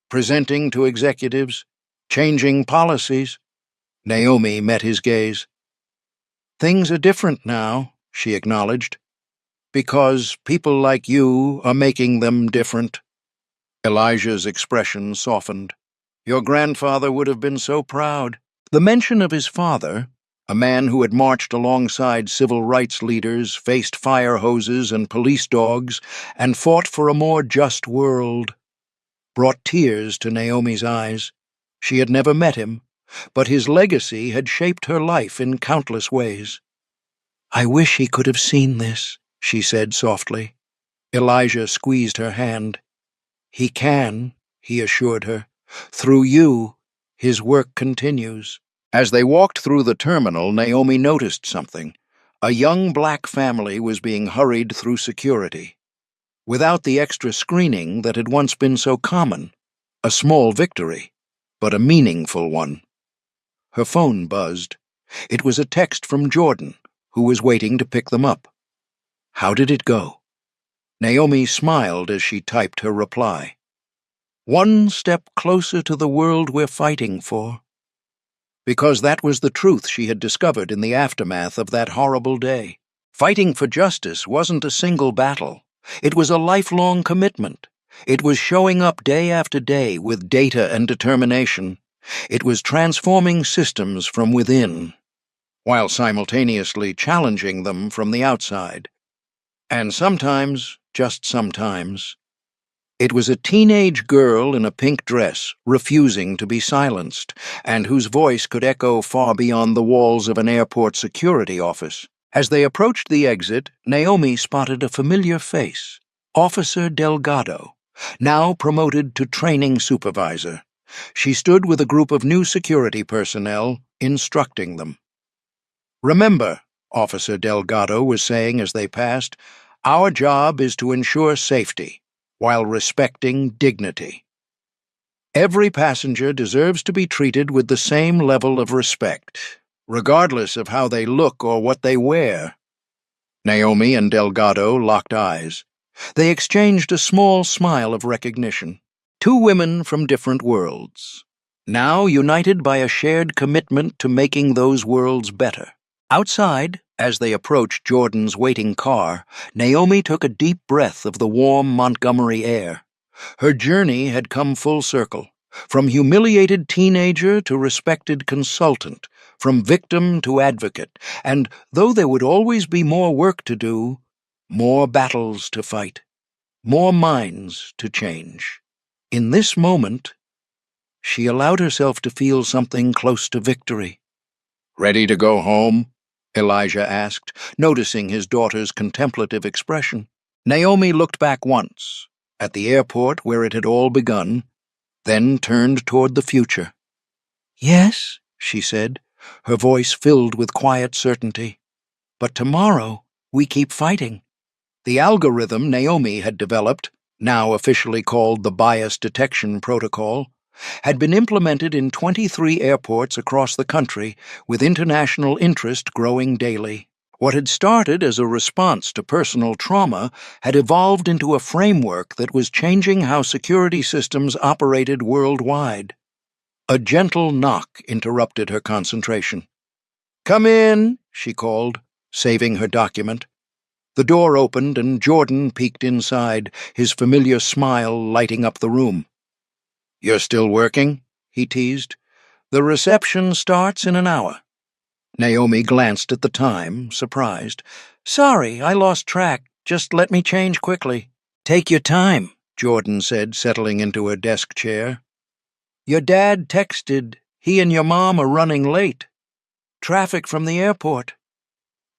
Speaker 1: presenting to executives, changing policies." Naomi met his gaze. "Things are different now," she acknowledged, "because people like you are making them different." Elijah's expression softened. "Your grandfather would have been so proud." The mention of his father, a man who had marched alongside civil rights leaders, faced fire hoses and police dogs, and fought for a more just world, brought tears to Naomi's eyes. She had never met him, but his legacy had shaped her life in countless ways. "I wish he could have seen this," she said softly. Elijah squeezed her hand. "He can," he assured her. "Through you, his work continues." As they walked through the terminal, Naomi noticed something. A young black family was being hurried through security, without the extra screening that had once been so common. A small victory, but a meaningful one. Her phone buzzed. It was a text from Jordan, who was waiting to pick them up. How did it go? Naomi smiled as she typed her reply. "One step closer to the world we're fighting for." Because that was the truth she had discovered in the aftermath of that horrible day. Fighting for justice wasn't a single battle. It was a lifelong commitment, It was showing up day after day with data and determination. It was transforming systems from within, while simultaneously challenging them from the outside. And sometimes, just sometimes, it was a teenage girl in a pink dress, refusing to be silenced, and whose voice could echo far beyond the walls of an airport security office. As they approached the exit, Naomi spotted a familiar face, Officer Delgado, now promoted to training supervisor. She stood with a group of new security personnel, instructing them. "Remember," Officer Delgado was saying as they passed, "our job is to ensure safety, while respecting dignity. Every passenger deserves to be treated with the same level of respect, regardless of how they look or what they wear." Naomi and Delgado locked eyes. They exchanged a small smile of recognition. Two women from different worlds, now united by a shared commitment to making those worlds better. Outside, as they approached Jordan's waiting car, Naomi took a deep breath of the warm Montgomery air. Her journey had come full circle, from humiliated teenager to respected consultant, from victim to advocate, and though there would always be more work to do, more battles to fight, more minds to change. In this moment, she allowed herself to feel something close to victory. "Ready to go home?" Elijah asked, noticing his daughter's contemplative expression. Naomi looked back once, at the airport where it had all begun, then turned toward the future. "Yes," she said, her voice filled with quiet certainty. "But tomorrow, we keep fighting." The algorithm Naomi had developed, now officially called the Bias Detection Protocol, had been implemented in 23 airports across the country, with international interest growing daily. What had started as a response to personal trauma had evolved into a framework that was changing how security systems operated worldwide. A gentle knock interrupted her concentration. "Come in," she called, saving her document. The door opened and Jordan peeked inside, his familiar smile lighting up the room. "You're still working?" he teased. "The reception starts in an hour." Naomi glanced at the time, surprised. "Sorry, I lost track. Just let me change quickly." "Take your time," Jordan said, settling into her desk chair. "Your dad texted. He and your mom are running late. Traffic from the airport."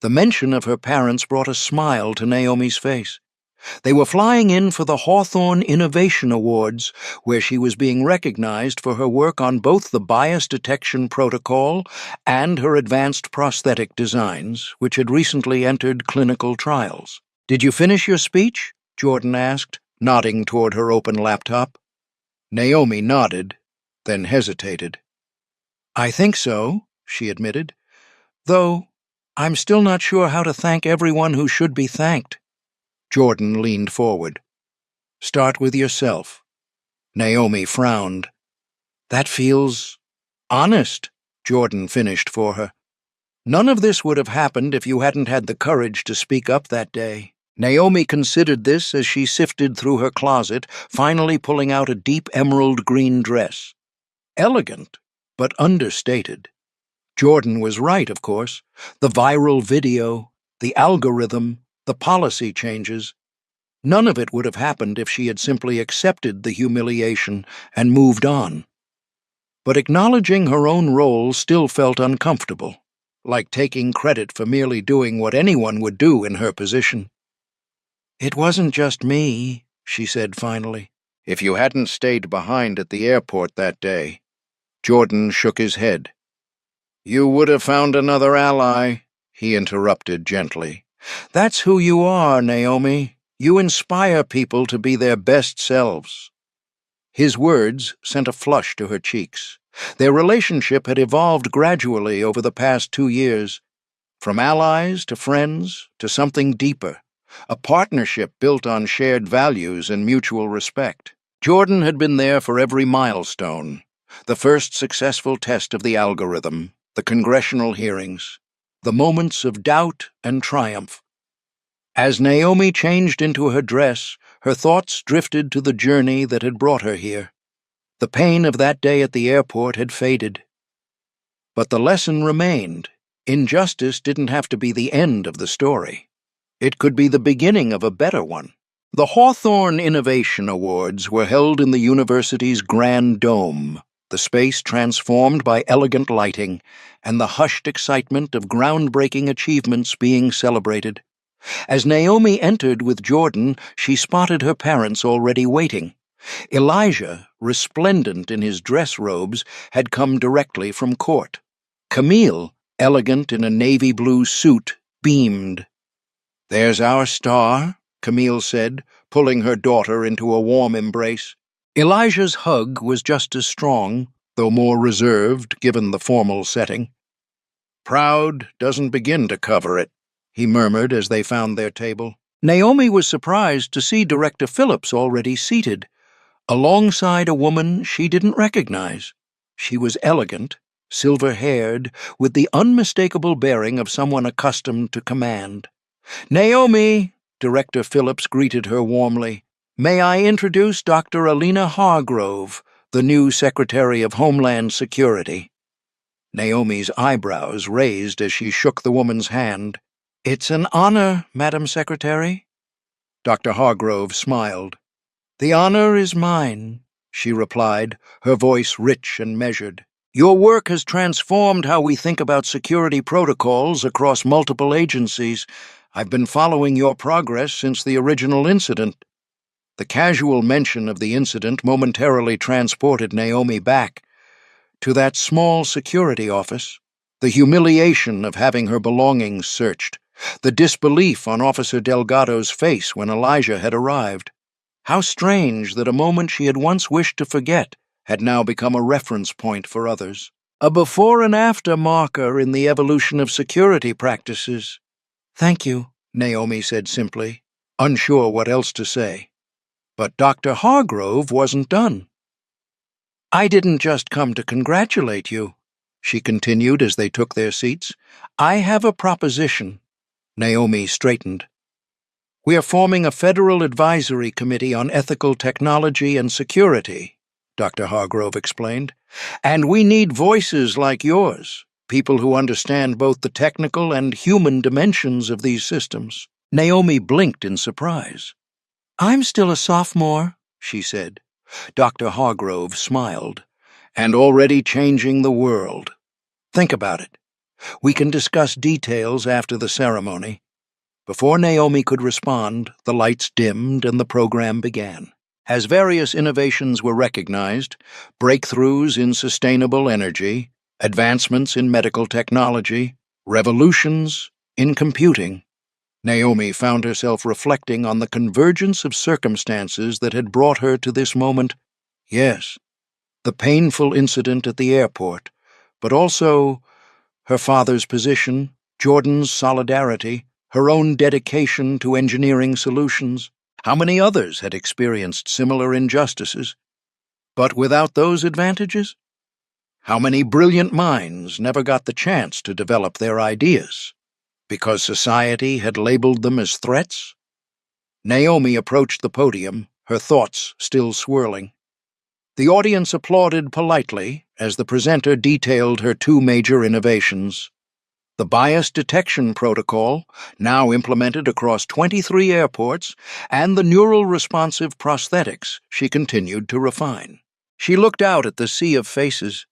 Speaker 1: The mention of her parents brought a smile to Naomi's face. They were flying in for the Hawthorne Innovation Awards, where she was being recognized for her work on both the bias detection protocol and her advanced prosthetic designs, which had recently entered clinical trials. "Did you finish your speech?" Jordan asked, nodding toward her open laptop. Naomi nodded, then hesitated. "I think so," she admitted, "though I'm still not sure how to thank everyone who should be thanked." Jordan leaned forward. "Start with yourself." Naomi frowned. "That feels honest," Jordan finished for her. "None of this would have happened if you hadn't had the courage to speak up that day." Naomi considered this as she sifted through her closet, finally pulling out a deep emerald green dress. Elegant, but understated. Jordan was right, of course. The viral video, the algorithm, the policy changes. None of it would have happened if she had simply accepted the humiliation and moved on. But acknowledging her own role still felt uncomfortable, like taking credit for merely doing what anyone would do in her position. "It wasn't just me," she said finally. "If you hadn't stayed behind at the airport that day," Jordan shook his head. "You would have found another ally," he interrupted gently. "That's who you are, Naomi. You inspire people to be their best selves." His words sent a flush to her cheeks. Their relationship had evolved gradually over the past 2 years, from allies to friends to something deeper, a partnership built on shared values and mutual respect. Jordan had been there for every milestone, the first successful test of the algorithm, the congressional hearings, the moments of doubt and triumph. As Naomi changed into her dress, her thoughts drifted to the journey that had brought her here. The pain of that day at the airport had faded. But the lesson remained. Injustice didn't have to be the end of the story. It could be the beginning of a better one. The Hawthorne Innovation Awards were held in the university's Grand Dome, the space transformed by elegant lighting and the hushed excitement of groundbreaking achievements being celebrated. As Naomi entered with Jordan, she spotted her parents already waiting. Elijah, resplendent in his dress robes, had come directly from court. Camille, elegant in a navy blue suit, beamed. "There's our star," Camille said, pulling her daughter into a warm embrace. Elijah's hug was just as strong, though more reserved given the formal setting. "Proud doesn't begin to cover it," he murmured as they found their table. Naomi was surprised to see Director Phillips already seated, alongside a woman she didn't recognize. She was elegant, silver-haired, with the unmistakable bearing of someone accustomed to command. "Naomi," Director Phillips greeted her warmly. "May I introduce Dr. Alina Hargrove, the new Secretary of Homeland Security." Naomi's eyebrows raised as she shook the woman's hand. "It's an honor, Madam Secretary." Dr. Hargrove smiled. "The honor is mine," she replied, her voice rich and measured. "Your work has transformed how we think about security protocols across multiple agencies. I've been following your progress since the original incident." The casual mention of the incident momentarily transported Naomi back to that small security office, the humiliation of having her belongings searched, the disbelief on Officer Delgado's face when Elijah had arrived. How strange that a moment she had once wished to forget had now become a reference point for others, a before and after marker in the evolution of security practices. "Thank you," Naomi said simply, unsure what else to say. But Dr. Hargrove wasn't done. "I didn't just come to congratulate you," she continued as they took their seats. "I have a proposition." Naomi straightened. "We are forming a federal advisory committee on ethical technology and security," Dr. Hargrove explained, "and we need voices like yours, people who understand both the technical and human dimensions of these systems." Naomi blinked in surprise. "I'm still a sophomore," she said. Dr. Hargrove smiled. "And already changing the world. Think about it. We can discuss details after the ceremony." Before Naomi could respond, the lights dimmed and the program began. As various innovations were recognized, breakthroughs in sustainable energy, advancements in medical technology, revolutions in computing, Naomi found herself reflecting on the convergence of circumstances that had brought her to this moment. Yes, the painful incident at the airport, but also her father's position, Jordan's solidarity, her own dedication to engineering solutions. How many others had experienced similar injustices? But without those advantages? How many brilliant minds never got the chance to develop their ideas, because society had labeled them as threats? Naomi approached the podium, her thoughts still swirling. The audience applauded politely as the presenter detailed her two major innovations. The bias detection protocol, now implemented across 23 airports, and the neural responsive prosthetics she continued to refine. She looked out at the sea of faces.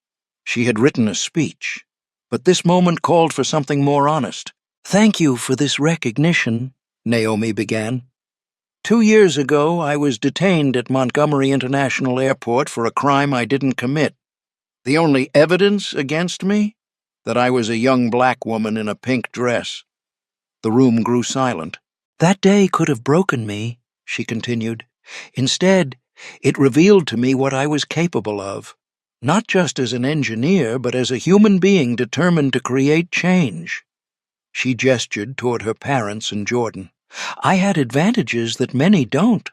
Speaker 1: She had written a speech, but this moment called for something more honest. "Thank you for this recognition," Naomi began. 2 years ago, I was detained at Montgomery International Airport for a crime I didn't commit. The only evidence against me? That I was a young black woman in a pink dress." The room grew silent. "That day could have broken me," she continued. "Instead, it revealed to me what I was capable of, not just as an engineer, but as a human being determined to create change." She gestured toward her parents and Jordan. "I had advantages that many don't.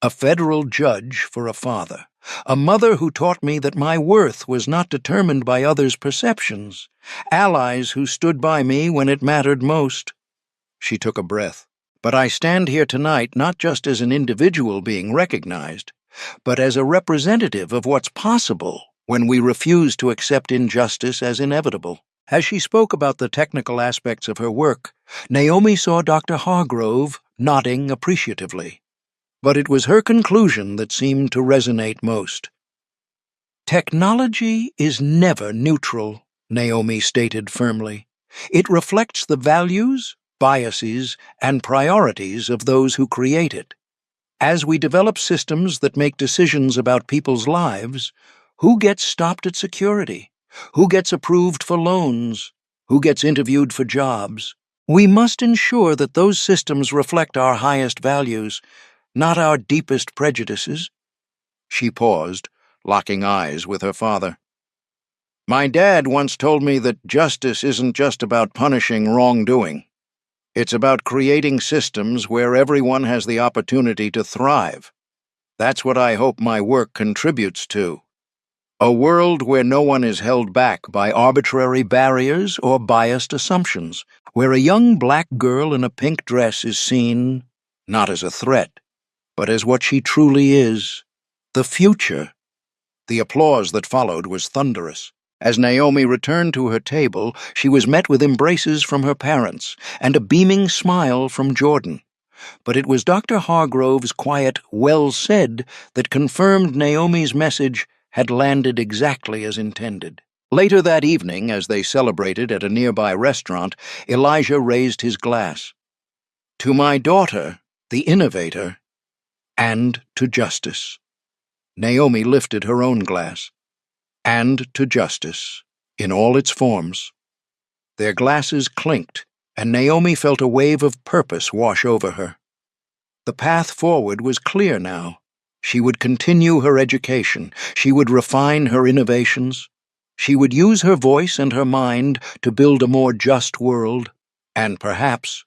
Speaker 1: A federal judge for a father. A mother who taught me that my worth was not determined by others' perceptions. Allies who stood by me when it mattered most." She took a breath. But I stand here tonight not just as an individual being recognized, but as a representative of what's possible when we refuse to accept injustice as inevitable. As she spoke about the technical aspects of her work, Naomi saw Dr. Hargrove nodding appreciatively. But it was her conclusion that seemed to resonate most. Technology is never neutral, Naomi stated firmly. It reflects the values, biases, and priorities of those who create it. As we develop systems that make decisions about people's lives, who gets stopped at security? Who gets approved for loans? Who gets interviewed for jobs? We must ensure that those systems reflect our highest values, not our deepest prejudices. She paused, locking eyes with her father. My dad once told me that justice isn't just about punishing wrongdoing. It's about creating systems where everyone has the opportunity to thrive. That's what I hope my work contributes to. A world where no one is held back by arbitrary barriers or biased assumptions, where a young black girl in a pink dress is seen, not as a threat, but as what she truly is, the future. The applause that followed was thunderous. As Naomi returned to her table, she was met with embraces from her parents and a beaming smile from Jordan. But it was Dr. Hargrove's quiet, well said that confirmed Naomi's message had landed exactly as intended. Later that evening, as they celebrated at a nearby restaurant, Elijah raised his glass. To my daughter, the innovator, and to justice. Naomi lifted her own glass. And to justice, in all its forms. Their glasses clinked, and Naomi felt a wave of purpose wash over her. The path forward was clear now. She would continue her education. She would refine her innovations. She would use her voice and her mind to build a more just world. And perhaps,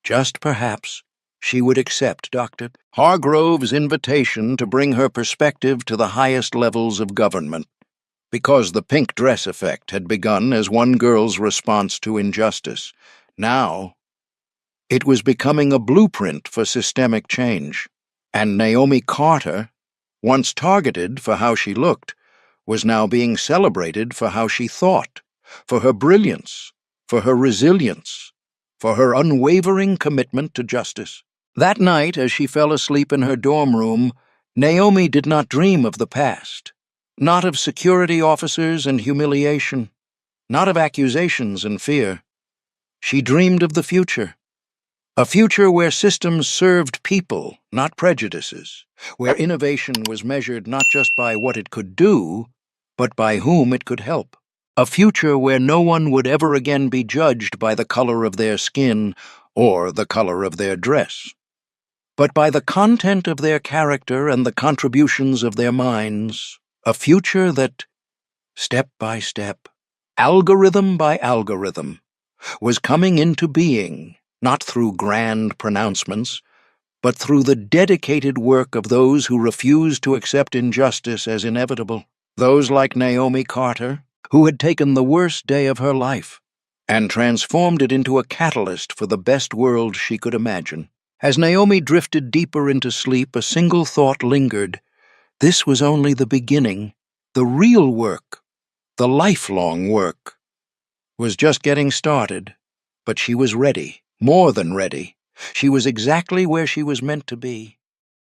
Speaker 1: just perhaps, she would accept Dr. Hargrove's invitation to bring her perspective to the highest levels of government. Because the pink dress effect had begun as one girl's response to injustice. Now, it was becoming a blueprint for systemic change. And Naomi Carter, once targeted for how she looked, was now being celebrated for how she thought, for her brilliance, for her resilience, for her unwavering commitment to justice. That night, as she fell asleep in her dorm room, Naomi did not dream of the past. Not of security officers and humiliation, not of accusations and fear. She dreamed of the future. A future where systems served people, not prejudices, where innovation was measured not just by what it could do, but by whom it could help. A future where no one would ever again be judged by the color of their skin or the color of their dress, but by the content of their character and the contributions of their minds. A future that, step by step, algorithm by algorithm, was coming into being, not through grand pronouncements, but through the dedicated work of those who refused to accept injustice as inevitable. Those like Naomi Carter, who had taken the worst day of her life and transformed it into a catalyst for the best world she could imagine. As Naomi drifted deeper into sleep, a single thought lingered. This was only the beginning. The real work, the lifelong work, was just getting started. But she was ready, more than ready. She was exactly where she was meant to be.